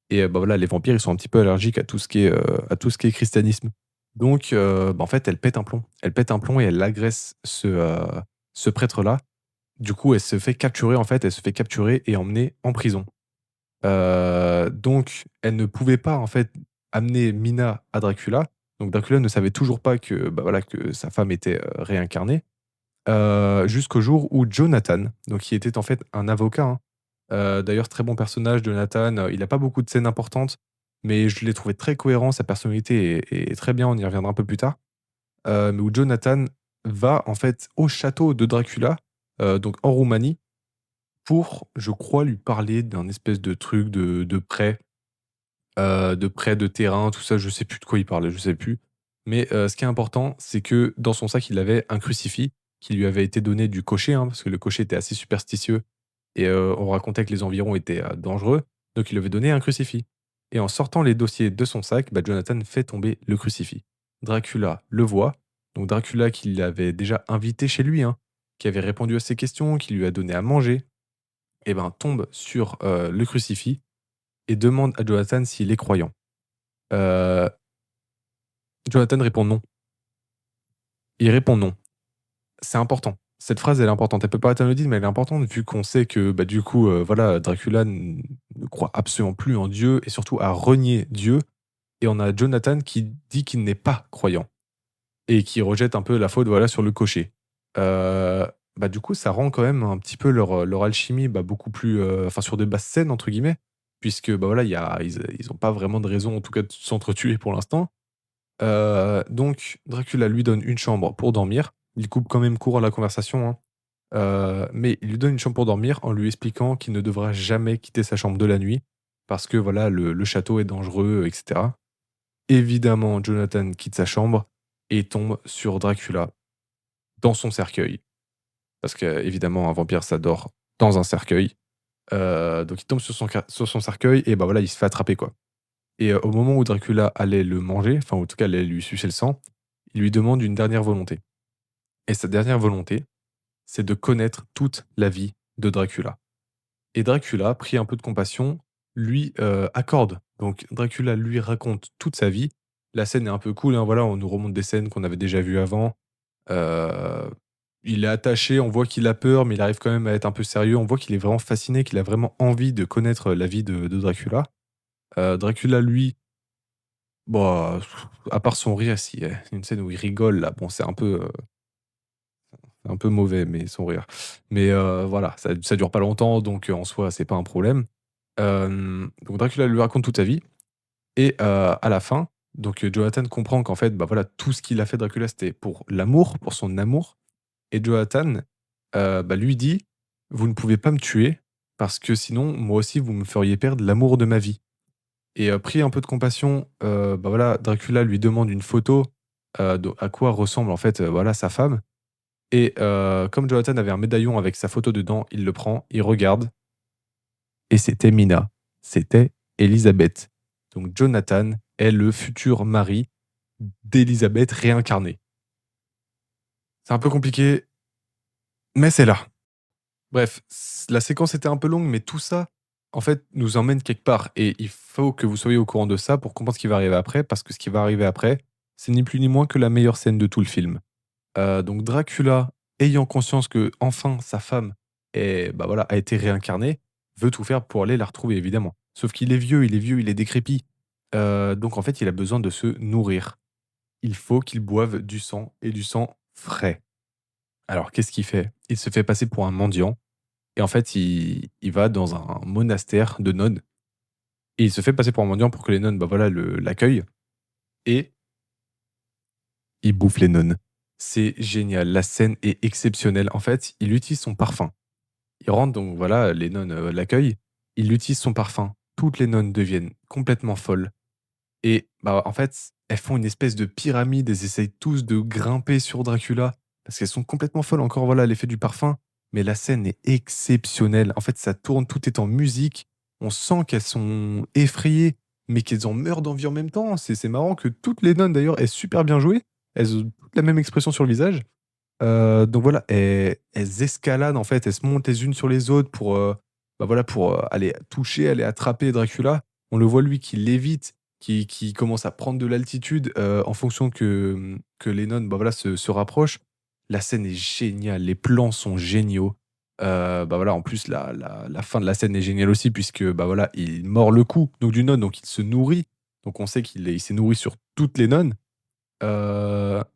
et bah voilà, les vampires ils sont un petit peu allergiques à tout ce qui est christianisme. Donc bah, en fait, elle pète un plomb. Elle pète un plomb et elle agresse ce prêtre-là. Du coup, elle se fait capturer, en fait, elle se fait capturer et emmener en prison. Donc elle ne pouvait pas, en fait, amener Mina à Dracula. Donc Dracula ne savait toujours pas que, bah, voilà, que sa femme était, réincarnée, jusqu'au jour où Jonathan, donc qui était en fait un avocat, hein, d'ailleurs très bon personnage Jonathan, il a pas beaucoup de scènes importantes, mais je l'ai trouvé très cohérent, sa personnalité est très bien, on y reviendra un peu plus tard. Mais où Jonathan va en fait au château de Dracula, donc en Roumanie, pour, je crois, lui parler d'un espèce de truc de prêt de terrain, tout ça, je sais plus de quoi il parlait, je sais plus. Mais ce qui est important, c'est que dans son sac, il avait un crucifix qui lui avait été donné du cocher, hein, parce que le cocher était assez superstitieux et on racontait que les environs étaient, dangereux, donc il lui avait donné un crucifix et en sortant les dossiers de son sac, bah, Jonathan fait tomber le crucifix. Dracula le voit, donc Dracula qui l'avait déjà invité chez lui, hein, qui avait répondu à ses questions, qui lui a donné à manger et ben, tombe sur, le crucifix et demande à Jonathan s'il est croyant. Heu, Jonathan répond: «Non». Il répond: «Non». C'est important. Cette phrase, elle est importante. Elle peut paraître anodine, mais elle est importante vu qu'on sait que, bah, du coup, voilà, Dracula ne croit absolument plus en Dieu et surtout a renié Dieu et on a Jonathan qui dit qu'il n'est pas croyant et qui rejette un peu la faute, voilà, sur le cocher. Bah, du coup, ça rend quand même un petit peu leur alchimie, bah, beaucoup plus, enfin, sur de basses scènes, entre guillemets, puisque, bah, voilà, ils ont pas vraiment de raison, en tout cas, de s'entretuer pour l'instant. Donc Dracula lui donne une chambre pour dormir. Il coupe quand même court à la conversation, hein, mais il lui donne une chambre pour dormir en lui expliquant qu'il ne devra jamais quitter sa chambre de la nuit parce que, voilà, le château est dangereux et cetera. Évidemment, Jonathan quitte sa chambre et tombe sur Dracula dans son cercueil. Parce qu'évidemment, un vampire, ça dort dans un cercueil. Donc il tombe sur son cercueil et bah, voilà, il se fait attraper, quoi. Et au moment où Dracula allait le manger, enfin, en tout cas, allait lui sucer le sang, il lui demande une dernière volonté. Et sa dernière volonté, c'est de connaître toute la vie de Dracula. Et Dracula, pris un peu de compassion, lui, accorde. Donc Dracula lui raconte toute sa vie. La scène est un peu cool, hein, voilà, on nous remonte des scènes qu'on avait déjà vues avant. Heu, il est attaché, on voit qu'il a peur, mais il arrive quand même à être un peu sérieux. On voit qu'il est vraiment fasciné, qu'il a vraiment envie de connaître la vie de Dracula. Dracula, lui, bah, à part son rire, si, une scène où il rigole là, bon, c'est un peu mauvais, mais son rire. Mais voilà, ça dure pas longtemps, donc en soi, c'est pas un problème. Donc Dracula lui raconte toute sa vie et à la fin, donc Jonathan comprend qu'en fait, bah, voilà, tout ce qu'il a fait Dracula, c'était pour l'amour, pour son amour et Jonathan, bah, lui dit: «Vous ne pouvez pas me tuer parce que sinon, moi aussi, vous me feriez perdre l'amour de ma vie». Et pris un peu de compassion, bah, voilà, Dracula lui demande une photo, de à quoi ressemble en fait, voilà, sa femme et comme Jonathan avait un médaillon avec sa photo dedans, il le prend, il regarde et c'était Mina. C'était Elizabeth. Donc Jonathan est le futur mari d'Elizabeth réincarnée. C'est un peu compliqué, mais c'est là. Bref, la séquence était un peu longue, mais tout ça, en fait, nous emmène quelque part. Et il faut que vous soyez au courant de ça pour comprendre ce qui va arriver après, parce que ce qui va arriver après, c'est ni plus ni moins que la meilleure scène de tout le film. Donc Dracula, ayant conscience que enfin sa femme bah voilà, a été réincarnée, veut tout faire pour aller la retrouver, évidemment. Sauf qu'il est vieux, il est vieux, il est décrépit. Donc en fait, il a besoin de se nourrir. Il faut qu'il boive du sang et du sang frais. Alors qu'est-ce qu'il fait? Il se fait passer pour un mendiant et en fait, il va dans un monastère de nonnes et il se fait passer pour un mendiant pour que les nonnes, bah, voilà, l'accueillent et il bouffe les nonnes. C'est génial, la scène est exceptionnelle. En fait, il utilise son parfum. Il rentre donc voilà, les nonnes, l'accueillent, il utilise son parfum. Toutes les nonnes deviennent complètement folles et bah, en fait, elles font une espèce de pyramide, elles essayent tous de grimper sur Dracula parce qu'elles sont complètement folles. Encore voilà, l'effet du parfum, mais la scène est exceptionnelle. En fait, ça tourne, tout est en musique. On sent qu'elles sont effrayées, mais qu'elles en meurent d'envie en même temps. C'est marrant que toutes les nonnes d'ailleurs aient super bien joué. Elles ont toutes la même expression sur le visage. Donc voilà, elles escaladent en fait, elles se montent les unes sur les autres pour, bah, voilà, pour, aller toucher, aller attraper Dracula. On le voit lui qui lévite, qui commence à prendre de l'altitude, en fonction que les nonnes, bah, voilà, se rapprochent. La scène est géniale, les plans sont géniaux. Bah, voilà, en plus la fin de la scène est géniale aussi puisque, bah, voilà, il mord le cou donc d'une nonne, donc il se nourrit. Donc on sait il s'est nourri sur toutes les nonnes.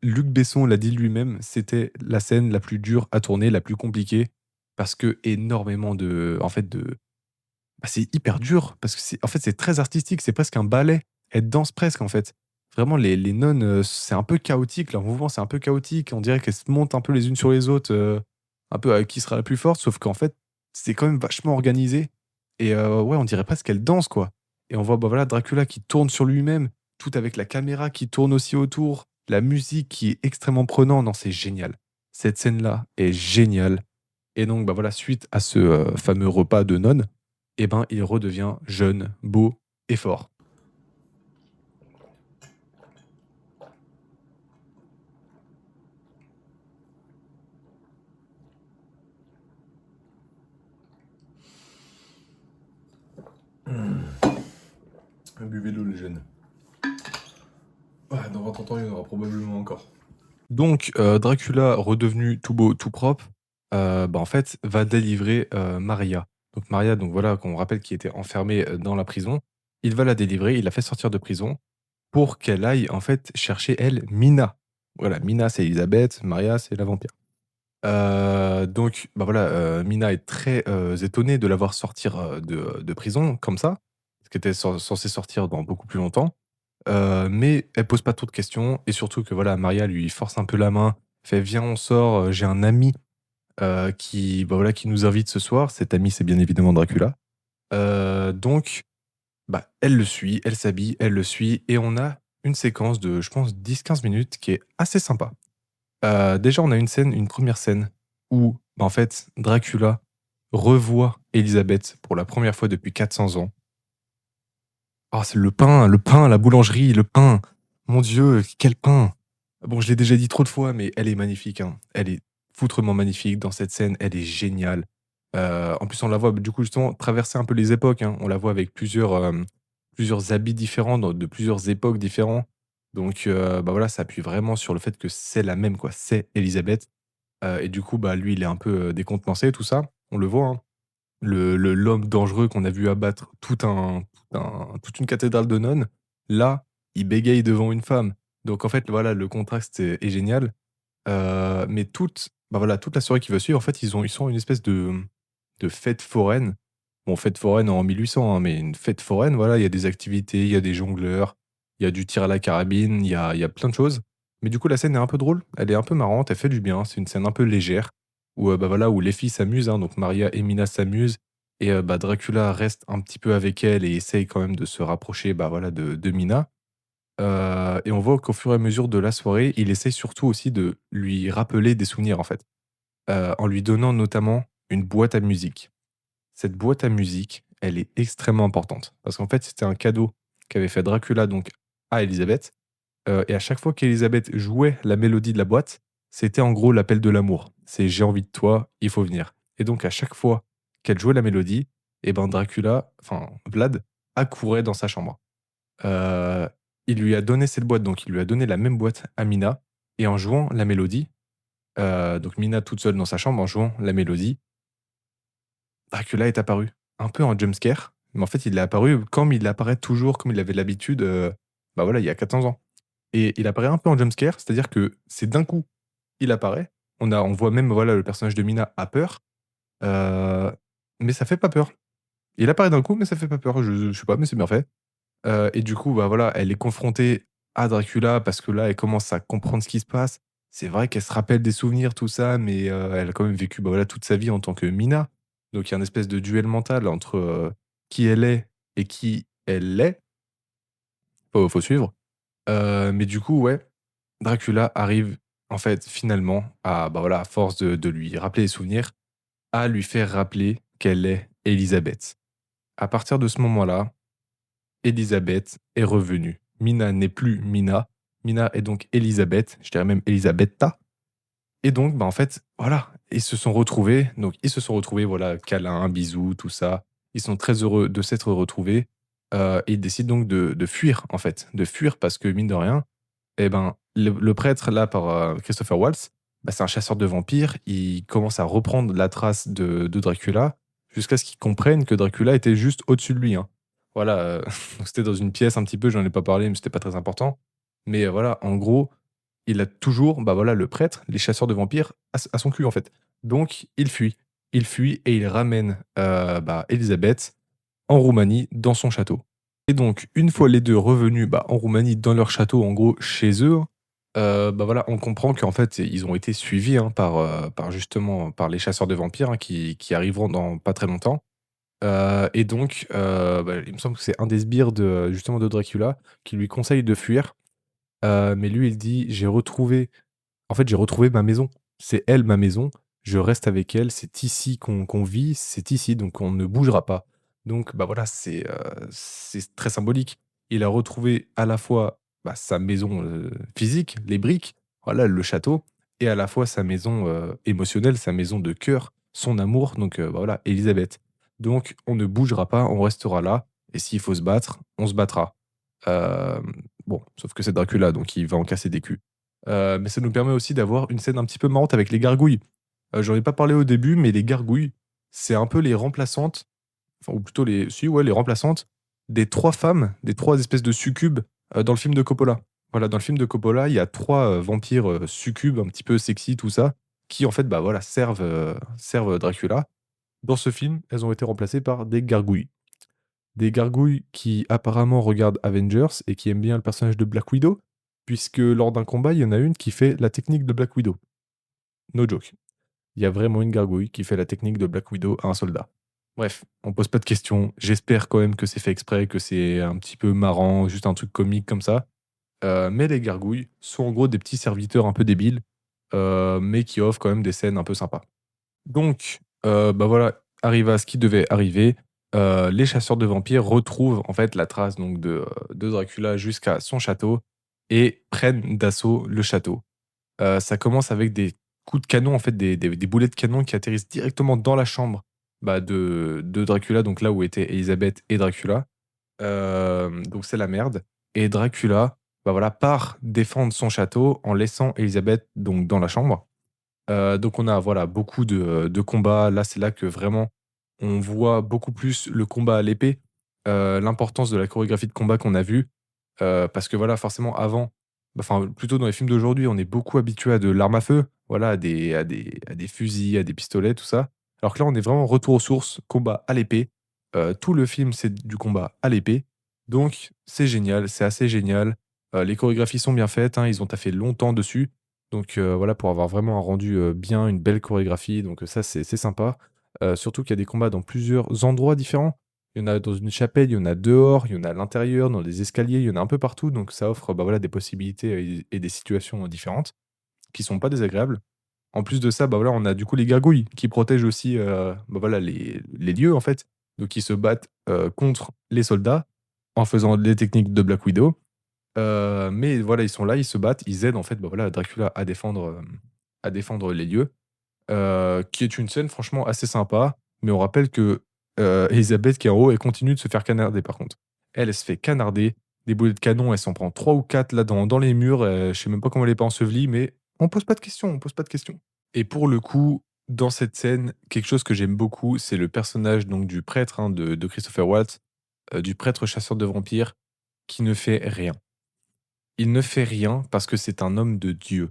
Luc Besson l'a dit lui-même, c'était la scène la plus dure à tourner, la plus compliquée, parce que énormément de bah, c'est hyper dur, parce que c'est très artistique, c'est presque un ballet. Elles dansent presque, en fait. Vraiment les nonnes, c'est un peu chaotique, leur mouvement, c'est un peu chaotique. On dirait qu'elles se montent un peu les unes sur les autres, un peu qui sera la plus forte, sauf qu'en fait, c'est quand même vachement organisé et ouais, on dirait presque qu'elles dansent, quoi et on voit, bah, voilà, Dracula qui tourne sur lui-même, tout avec la caméra qui tourne aussi autour, la musique qui est extrêmement prenante. Non, c'est génial. Cette scène-là est géniale et donc, bah, voilà, suite à ce, fameux repas de nonnes, et ben, il redevient jeune, beau et fort. Buvez l'eau, les jeunes. Ouais, dans 20 ans, il y en aura probablement encore. Donc, Dracula redevenu tout beau, tout propre, bah, en fait, va délivrer, Maria. Donc Maria, donc voilà, qu'on rappelle qui était enfermée, dans la prison. Il va la délivrer, il la fait sortir de prison pour qu'elle aille, en fait, chercher, elle, Mina. Voilà, Mina, c'est Elisabeth, Maria, c'est la vampire. Donc, bah, voilà, Mina est très, étonnée de la voir sortir, de prison comme ça, parce qu'elle était censée sortir dans beaucoup plus longtemps. Mais elle pose pas trop de questions et surtout que voilà, Maria lui force un peu la main, fait: «Viens, on sort, j'ai un ami, qui, bah, voilà, qui nous invite ce soir». Cet ami, c'est bien évidemment Dracula. Donc, bah, elle le suit, elle s'habille, elle le suit et on a une séquence de, je pense, 10-15 minutes qui est assez sympa. Déjà, on a une première scène où, bah, en fait, Dracula revoit Élisabeth pour la première fois depuis 400 ans. Ah, c'est le pain, la boulangerie, le pain. Mon Dieu, quel pain! Bon, je l'ai déjà dit trop de fois, mais elle est magnifique, hein. Elle est foutrement magnifique dans cette scène, elle est géniale. En plus, on la voit, du coup, justement, traverser un peu les époques, hein. On la voit avec plusieurs habits différents, de plusieurs époques différents. Donc, bah, voilà, ça appuie vraiment sur le fait que c'est la même, quoi. C'est Élisabeth. Et du coup, bah, lui, il est un peu, décontenancé, tout ça. On le voit, hein. L'homme dangereux qu'on a vu abattre toute une cathédrale de nonnes, là, il bégaye devant une femme. Donc en fait, voilà, le contraste est génial. Mais toute la soirée qui va suivre, en fait, ils sont à une espèce de fête foraine Bon, fête foraine en 1800, hein, mais une fête foraine, voilà, il y a des activités, il y a des jongleurs, il y a du tir à la carabine, il y a plein de choses. Mais du coup, la scène est un peu drôle, elle est un peu marrante, elle fait du bien. C'est une scène un peu légère où, bah, voilà, où les filles s'amusent, hein, donc Maria et Mina s'amusent et bah, Dracula reste un petit peu avec elle et essaye quand même de se rapprocher, bah, voilà, de Mina. Et on voit qu'au fur et à mesure de la soirée, il essaye surtout aussi de lui rappeler des souvenirs, en fait, en lui donnant notamment une boîte à musique. Cette boîte à musique, elle est extrêmement importante parce qu'en fait, c'était un cadeau qu'avait fait Dracula donc à Élisabeth, et à chaque fois qu'Élisabeth jouait la mélodie de la boîte, c'était en gros l'appel de l'amour. C'est: «J'ai envie de toi, il faut venir», et donc à chaque fois qu'elle jouait la mélodie, et ben Dracula, enfin Vlad, accourait dans sa chambre. Heu, il lui a donné cette boîte, donc il lui a donné la même boîte à Mina, et en jouant la mélodie, donc Mina toute seule dans sa chambre en jouant la mélodie, Dracula est apparu. Un peu en jumpscare, mais en fait, il est apparu comme il apparaît toujours, comme il avait l'habitude, bah, voilà, il y a 14 ans, et il apparaît un peu en jumpscare, c'est-à-dire que c'est d'un coup, il apparaît, on voit même, voilà, le personnage de Mina a peur, heu, mais ça fait pas peur. Il apparaît d'un coup, mais ça fait pas peur, je sais pas, mais c'est bien fait. Et du coup, bah, voilà, elle est confrontée à Dracula parce que là, elle commence à comprendre ce qui se passe. C'est vrai qu'elle se rappelle des souvenirs, tout ça, mais elle a quand même vécu, bah, voilà, toute sa vie en tant que Mina. Donc il y a une espèce de duel mental entre, qui elle est et qui elle est. Faut suivre. Mais du coup, ouais, Dracula arrive, en fait, finalement à, bah, voilà, à force de lui rappeler les souvenirs, à lui faire rappeler qu'elle est Élisabeth. À partir de ce moment-là, Élisabeth est revenue. Mina n'est plus Mina. Mina est donc Élisabeth, je dirais même Elisabetta. Et donc, bah, en fait, voilà, ils se sont retrouvés, voilà, câlin, bisous, tout ça. Ils sont très heureux de s'être retrouvés, et ils décident donc de fuir, en fait. De fuir parce que mine de rien, et ben, le prêtre là par, Christopher Waltz, bah, c'est un chasseur de vampires. Il commence à reprendre la trace de Dracula jusqu'à ce qu'il comprenne que Dracula était juste au-dessus de lui, hein. Voilà, donc c'était dans une pièce un petit peu, j'en ai pas parlé, mais c'était pas très important. Mais, voilà, en gros, il a toujours, bah, voilà, le prêtre, les chasseurs de vampires à son cul, en fait. Donc il fuit. Il fuit et il ramène, bah, Élisabeth en Roumanie, dans son château. Et donc, une fois les 2 revenus, bah, en Roumanie, dans leur château, en gros, chez eux, bah, voilà, on comprend qu'en fait, ils ont été suivis, hein, par justement, par les chasseurs de vampires, hein, qui arriveront dans pas très longtemps. Et donc, bah, il me semble que c'est un des sbires de, justement, de Dracula qui lui conseille de fuir. Mais lui, il dit: J'ai retrouvé ma maison. C'est elle ma maison. Je reste avec elle. C'est ici qu'on vit. C'est ici, donc on ne bougera pas. Donc, bah voilà, c'est très symbolique. Il a retrouvé à la fois, bah, sa maison, physique, les briques, voilà, le château, et à la fois sa maison, émotionnelle, sa maison de cœur, son amour, donc, bah voilà, Élisabeth. Donc, on ne bougera pas, on restera là, et s'il faut se battre, on se battra. Bon, sauf que c'est Dracula, donc il va en casser des culs. Mais ça nous permet aussi d'avoir une scène un petit peu marrante avec les gargouilles. J'en ai pas parlé au début, mais les gargouilles, c'est un peu les remplaçantes, enfin, ou plutôt les si, ouais, les remplaçantes des 3 femmes, des 3 espèces de succubes, dans le film de Coppola. Voilà, dans le film de Coppola, il y a 3 vampires, succubes un petit peu sexy, tout ça, qui en fait, bah, voilà, servent Dracula. Dans ce film, elles ont été remplacées par des gargouilles. Des gargouilles qui apparemment regardent Avengers et qui aiment bien le personnage de Black Widow, puisque lors d'un combat, il y en a une qui fait la technique de Black Widow. No joke. Il y a vraiment une gargouille qui fait la technique de Black Widow à un soldat. Bref, on pose pas de questions. J'espère quand même que c'est fait exprès, que c'est un petit peu marrant, juste un truc comique comme ça. Mais les gargouilles sont en gros des petits serviteurs un peu débiles, mais qui offrent quand même des scènes un peu sympas. Donc, bah, voilà, arrive à ce qui devait arriver. Les chasseurs de vampires retrouvent en fait la trace donc de Dracula jusqu'à son château et prennent d'assaut le château. Ça commence avec des coups de canon, en fait, des boulets de canon qui atterrissent directement dans la chambre, bah, de Dracula, donc là où étaient Élisabeth et Dracula. Donc c'est la merde, et Dracula, bah, voilà, part défendre son château en laissant Élisabeth donc dans la chambre. Donc on a, voilà, beaucoup de combats. Là, c'est là que vraiment on voit beaucoup plus le combat à l'épée, l'importance de la chorégraphie de combat qu'on a vue, parce que, voilà, forcément avant, bah, enfin, plutôt dans les films d'aujourd'hui, on est beaucoup habitué à de l'arme à feu, voilà, à des fusils, à des pistolets, tout ça. Alors que là, on est vraiment retour aux sources, combat à l'épée, Tout le film, c'est du combat à l'épée, donc c'est génial, c'est assez génial. Les chorégraphies sont bien faites, hein, ils ont taffé longtemps dessus, donc voilà, pour avoir vraiment un rendu, bien, une belle chorégraphie, donc ça, c'est sympa. Surtout qu'il y a des combats dans plusieurs endroits différents. Il y en a dans une chapelle, il y en a dehors, il y en a à l'intérieur, dans les escaliers, il y en a un peu partout, donc ça offre, bah, voilà, des possibilités, et des situations, différentes, qui sont pas désagréables. En plus de ça, bah, voilà, on a du coup les gargouilles qui protègent aussi, bah, voilà, les lieux, en fait. Donc ils se battent, contre les soldats en faisant les techniques de Black Widow. Mais voilà, ils sont là, ils se battent, ils aident en fait, bah, voilà, Dracula à défendre les lieux, qui est une scène franchement assez sympa. Mais on rappelle que, Élisabeth qui est en haut, elle continue de se faire canarder par contre. Elle, elle se fait canarder, des boulets de canon, elle s'en prend 3 ou 4 là dans les murs, je sais même pas comment elle est pas ensevelie, mais on pose pas de questions, on pose pas de questions. Et pour le coup, dans cette scène, quelque chose que j'aime beaucoup, c'est le personnage donc du prêtre, hein, de Christopher Waltz, du prêtre chasseur de vampires qui ne fait rien. Il ne fait rien parce que c'est un homme de Dieu.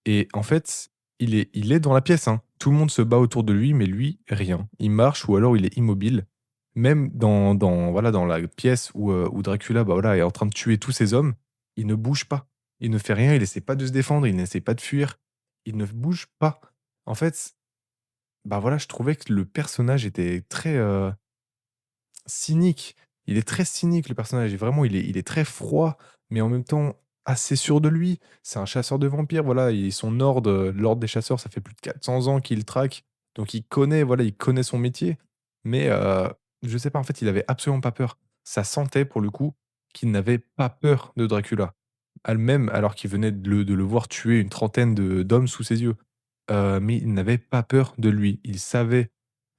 Et en fait, il est dans la pièce, hein. Tout le monde se bat autour de lui, mais lui, rien. Il marche ou alors il est immobile. Même voilà, dans la pièce où Dracula, bah, voilà, est en train de tuer tous ses hommes, il ne bouge pas. Il ne fait rien, il essaie pas de se défendre, il n'essaie pas de fuir. Il ne bouge pas. En fait, bah, voilà, je trouvais que le personnage était très, cynique. Il est très cynique le personnage et vraiment il est très froid, mais en même temps assez sûr de lui. C'est un chasseur de vampires, voilà, et son ordre, l'ordre des chasseurs, ça fait plus de 400 ans qu'il traque, donc il connaît, voilà, il connaît son métier. Mais, je sais pas, en fait, il avait absolument pas peur. Ça sentait pour le coup qu'il n'avait pas peur de Dracula. Même alors qu'il venait de le voir tuer une trentaine de d'hommes sous ses yeux. Mais il n'avait pas peur de lui. Il savait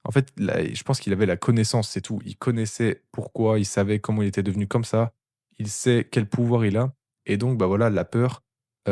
en fait, je pense qu'il avait la connaissance, c'est tout. Il connaissait pourquoi, il savait comment il était devenu comme ça, il sait quel pouvoir il a et donc bah, voilà, la peur,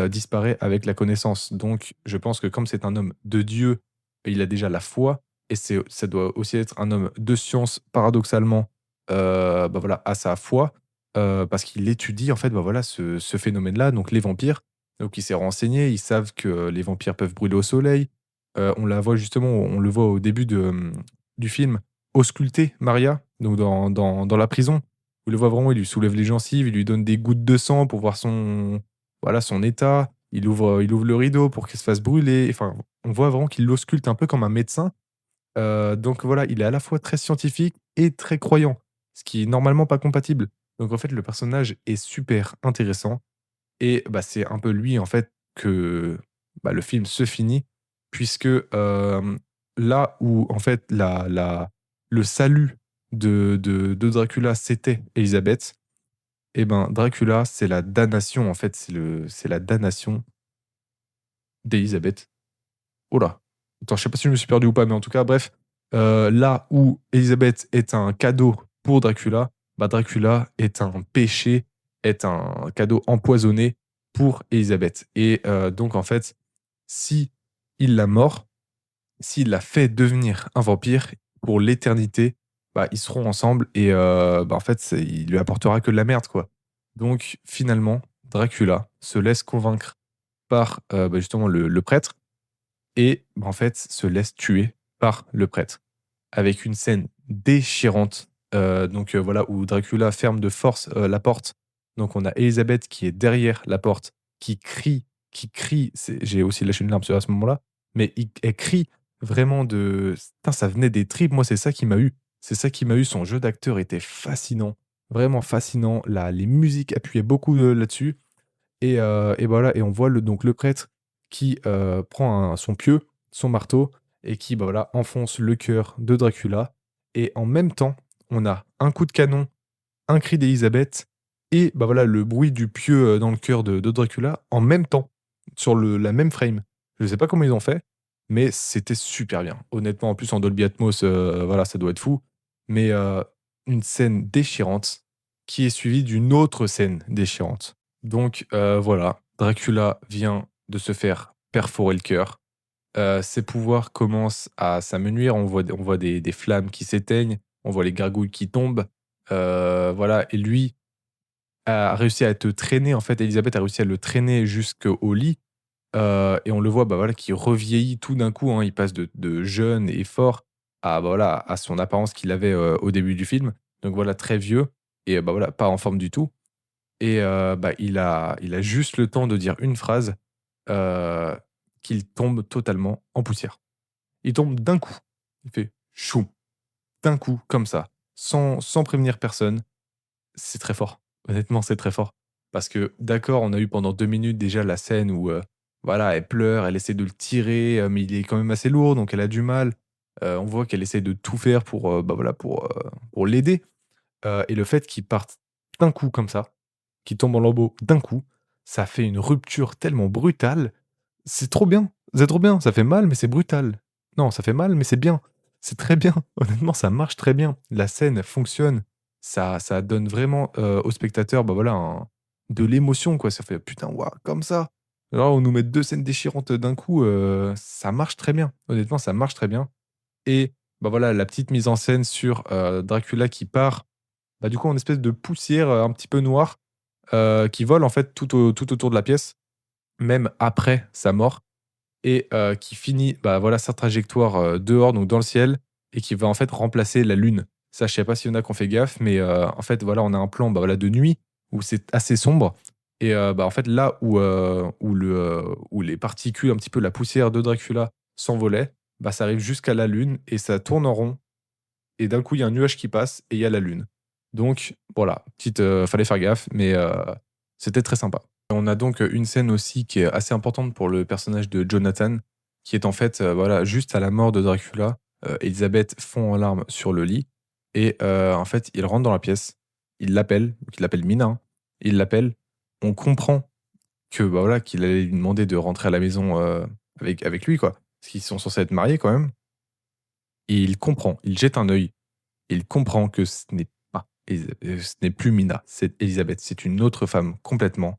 disparaît avec la connaissance. Donc je pense que comme c'est un homme de Dieu, il a déjà la foi et ça doit aussi être un homme de science paradoxalement, bah, voilà, à sa foi, parce qu'il étudie en fait, bah, voilà, ce phénomène-là, donc les vampires. Donc il s'est renseigné, ils savent que les vampires peuvent brûler au soleil. On la voit justement, on le voit au début du film, ausculter Maria, donc dans la prison. On le voit vraiment, il lui soulève les gencives, il lui donne des gouttes de sang pour voir voilà, son état. Il ouvre le rideau pour qu'il se fasse brûler. Enfin, on voit vraiment qu'il l'ausculte un peu comme un médecin. Donc voilà, il est à la fois très scientifique et très croyant, ce qui est normalement pas compatible. Donc en fait, le personnage est super intéressant et bah, c'est un peu lui, en fait, que, bah, le film se finit puisque, là où, en fait, le salut de Dracula, c'était Élisabeth et ben, Dracula, c'est la damnation, en fait, c'est la damnation d'Élisabeth. Oh là! Attends, je sais pas si je me suis perdu ou pas, mais en tout cas, bref, là où Élisabeth est un cadeau pour Dracula, bah, Dracula est un péché, est un cadeau empoisonné pour Élisabeth et donc en fait, si il la mord, s'il la fait devenir un vampire pour l'éternité, bah, ils seront ensemble et bah, en fait, il lui apportera que de la merde, quoi. Donc finalement, Dracula se laisse convaincre par, bah, justement le prêtre et bah, en fait, se laisse tuer par le prêtre. Avec une scène déchirante, donc voilà, où Dracula ferme de force, la porte. Donc on a Élisabeth qui est derrière la porte, qui crie, j'ai aussi lâché une larme à ce moment-là, mais elle crie vraiment de putain, ça venait des tripes. Moi, c'est ça qui m'a eu. C'est ça qui m'a eu. Son jeu d'acteur était fascinant, vraiment fascinant. Les musiques appuyaient beaucoup, là-dessus et voilà et on voit donc le prêtre qui, prend son pieu, son marteau et qui, bah, voilà, enfonce le cœur de Dracula et en même temps, on a un coup de canon, un cri d'Élisabeth et bah, voilà, le bruit du pieu, dans le cœur de Dracula en même temps, sur la même frame. Je sais pas comment ils ont fait, mais c'était super bien. Honnêtement, en plus en Dolby Atmos, voilà, ça doit être fou, mais une scène déchirante qui est suivie d'une autre scène déchirante. Donc voilà, Dracula vient de se faire perforer le cœur. Ses pouvoirs commencent à s'amenuire. On voit des flammes qui s'éteignent, on voit les gargouilles qui tombent. Voilà et lui a réussi à être traîné, en fait, Élisabeth a réussi à le traîner jusqu'au lit, et on le voit, bah, voilà, qui revieillit tout d'un coup, hein. Il passe de jeune et fort bah, voilà, à son apparence qu'il avait, au début du film. Donc voilà, très vieux et bah, voilà, pas en forme du tout et bah, il a juste le temps de dire une phrase, heu, qu'il tombe totalement en poussière. Il tombe d'un coup. Il fait choum, d'un coup, comme ça, sans prévenir personne. C'est très fort. Honnêtement, c'est très fort. Parce que d'accord, on a eu pendant 2 minutes déjà la scène où, voilà, elle pleure, elle essaie de le tirer, mais il est quand même assez lourd, donc elle a du mal. On voit qu'elle essaie de tout faire pour, bah, voilà, pour l'aider, et le fait qu'il parte d'un coup comme ça, qu'il tombe en lambeaux d'un coup, ça fait une rupture tellement brutale. C'est trop bien, c'est trop bien. Ça fait mal, mais c'est brutal. Non, ça fait mal, mais c'est bien. C'est très bien. Honnêtement, ça marche très bien. La scène fonctionne. Ça donne vraiment, au spectateur, bah, voilà, de l'émotion, quoi. Ça fait: «Putain, waouh, comme ça!» Là, on nous met 2 scènes déchirantes, d'un coup, ça marche très bien. Honnêtement, ça marche très bien et bah, voilà, la petite mise en scène sur, Dracula qui part, bah, du coup, en espèce de poussière, un petit peu noire, qui vole, en fait, tout autour de la pièce, même après sa mort et qui finit, bah, voilà, sa trajectoire, dehors, donc dans le ciel et qui va, en fait, remplacer la lune. Ça, je sais pas s'il y en a qui ont fait gaffe, mais en fait, voilà, on a un plan, bah, voilà, de nuit où c'est assez sombre et bah, en fait, là où les particules, un petit peu la poussière de Dracula s'envolaient, bah, ça arrive jusqu'à la lune et ça tourne en rond et d'un coup, il y a un nuage qui passe et il y a la lune. Donc voilà, petite, fallait faire gaffe, mais c'était très sympa. On a donc, une scène aussi qui est assez importante pour le personnage de Jonathan, qui est en fait, voilà, juste à la mort de Dracula, Elizabeth fond en larmes sur le lit et en fait, il rentre dans la pièce, il l'appelle Mina, hein. Il l'appelle, on comprend que, bah, voilà, qu'il allait lui demander de rentrer à la maison, avec lui, quoi. Parce qu'ils sont censés être mariés quand même et il comprend, il jette un œil et il comprend que ce n'est plus Mina, c'est Elizabeth, c'est une autre femme complètement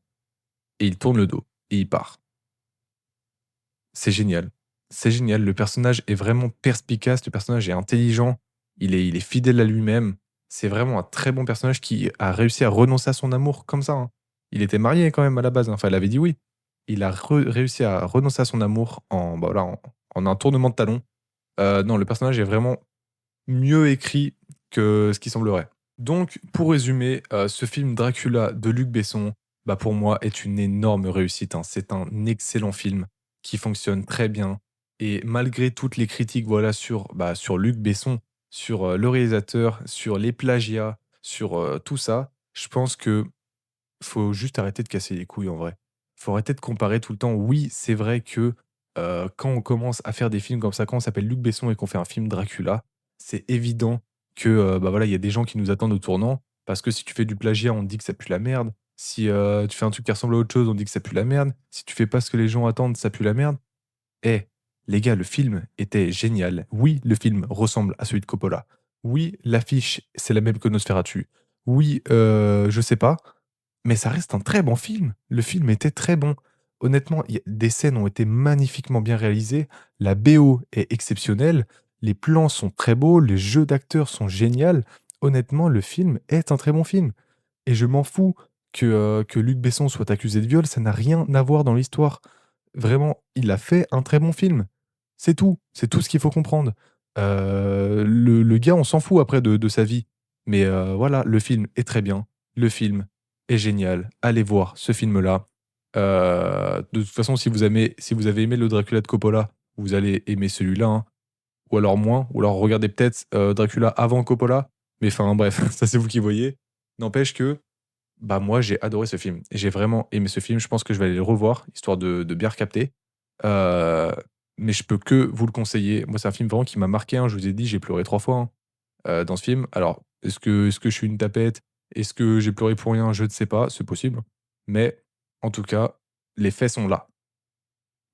et il tourne le dos et il part. C'est génial. C'est génial. Le personnage est vraiment perspicace, le personnage est intelligent, il est fidèle à lui-même. C'est vraiment un très bon personnage qui a réussi à renoncer à son amour comme ça, hein. Il était marié quand même à la base, hein, enfin, elle avait dit oui. Il a réussi à renoncer à son amour en, bah, voilà, en un tournement de talon. Non, le personnage est vraiment mieux écrit que ce qui semblerait. Donc, pour résumer, ce film Dracula de Luc Besson, bah, pour moi, est une énorme réussite, hein. C'est un excellent film qui fonctionne très bien et malgré toutes les critiques, voilà, sur, bah, sur Luc Besson, sur, le réalisateur, sur les plagiats, sur, tout ça, je pense que faut juste arrêter de casser les couilles en vrai. Faut arrêter de comparer tout le temps. Oui, c'est vrai que, quand on commence à faire des films comme ça, quand on s'appelle Luc Besson et qu'on fait un film Dracula, c'est évident que, bah, voilà, il y a des gens qui nous attendent au tournant. Parce que si tu fais du plagiat, on te dit que ça pue la merde. Si, tu fais un truc qui ressemble à autre chose, on dit que ça pue la merde. Si tu fais pas ce que les gens attendent, ça pue la merde. Eh, les gars, le film était génial. Oui, le film ressemble à celui de Coppola. Oui, l'affiche, c'est la même que Nosferatu. Oui, je sais pas, mais ça reste un très bon film. Le film était très bon. Honnêtement, il y a des scènes ont été magnifiquement bien réalisées, la BO est exceptionnelle, les plans sont très beaux, les jeux d'acteurs sont géniaux. Honnêtement, le film est un très bon film et je m'en fous que Luc Besson soit accusé de viol, ça n'a rien à voir dans l'histoire. Vraiment, il a fait un très bon film. C'est tout ce qu'il faut comprendre. Le gars, on s'en fout après de sa vie, mais voilà, le film est très bien. Le film est génial. Allez voir ce film-là. De toute façon, si vous avez aimé le Dracula de Coppola, vous allez aimer celui-là, hein, ou alors moins, ou alors regardez peut-être, Dracula avant Coppola, mais enfin bref, ça c'est vous qui voyez. N'empêche que, bah, moi j'ai adoré ce film. J'ai vraiment aimé ce film, je pense que je vais aller le revoir, histoire de bien recapter. Heu, mais je peux que vous le conseiller. Moi, c'est un film vraiment qui m'a marqué, hein, je vous ai dit, j'ai pleuré 3 fois, hein, dans ce film. Alors, est-ce que je suis une tapette? Est-ce que j'ai pleuré pour rien? Je ne sais pas, c'est possible. Mais en tout cas, les faits sont là.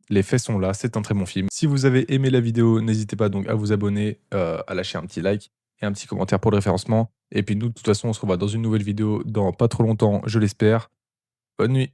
Les faits sont là, c'est un très bon film. Si vous avez aimé la vidéo, n'hésitez pas donc à vous abonner, à lâcher un petit like et un petit commentaire pour le référencement. Et puis nous, de toute façon, on se revoit dans une nouvelle vidéo dans pas trop longtemps, je l'espère. Bonne nuit.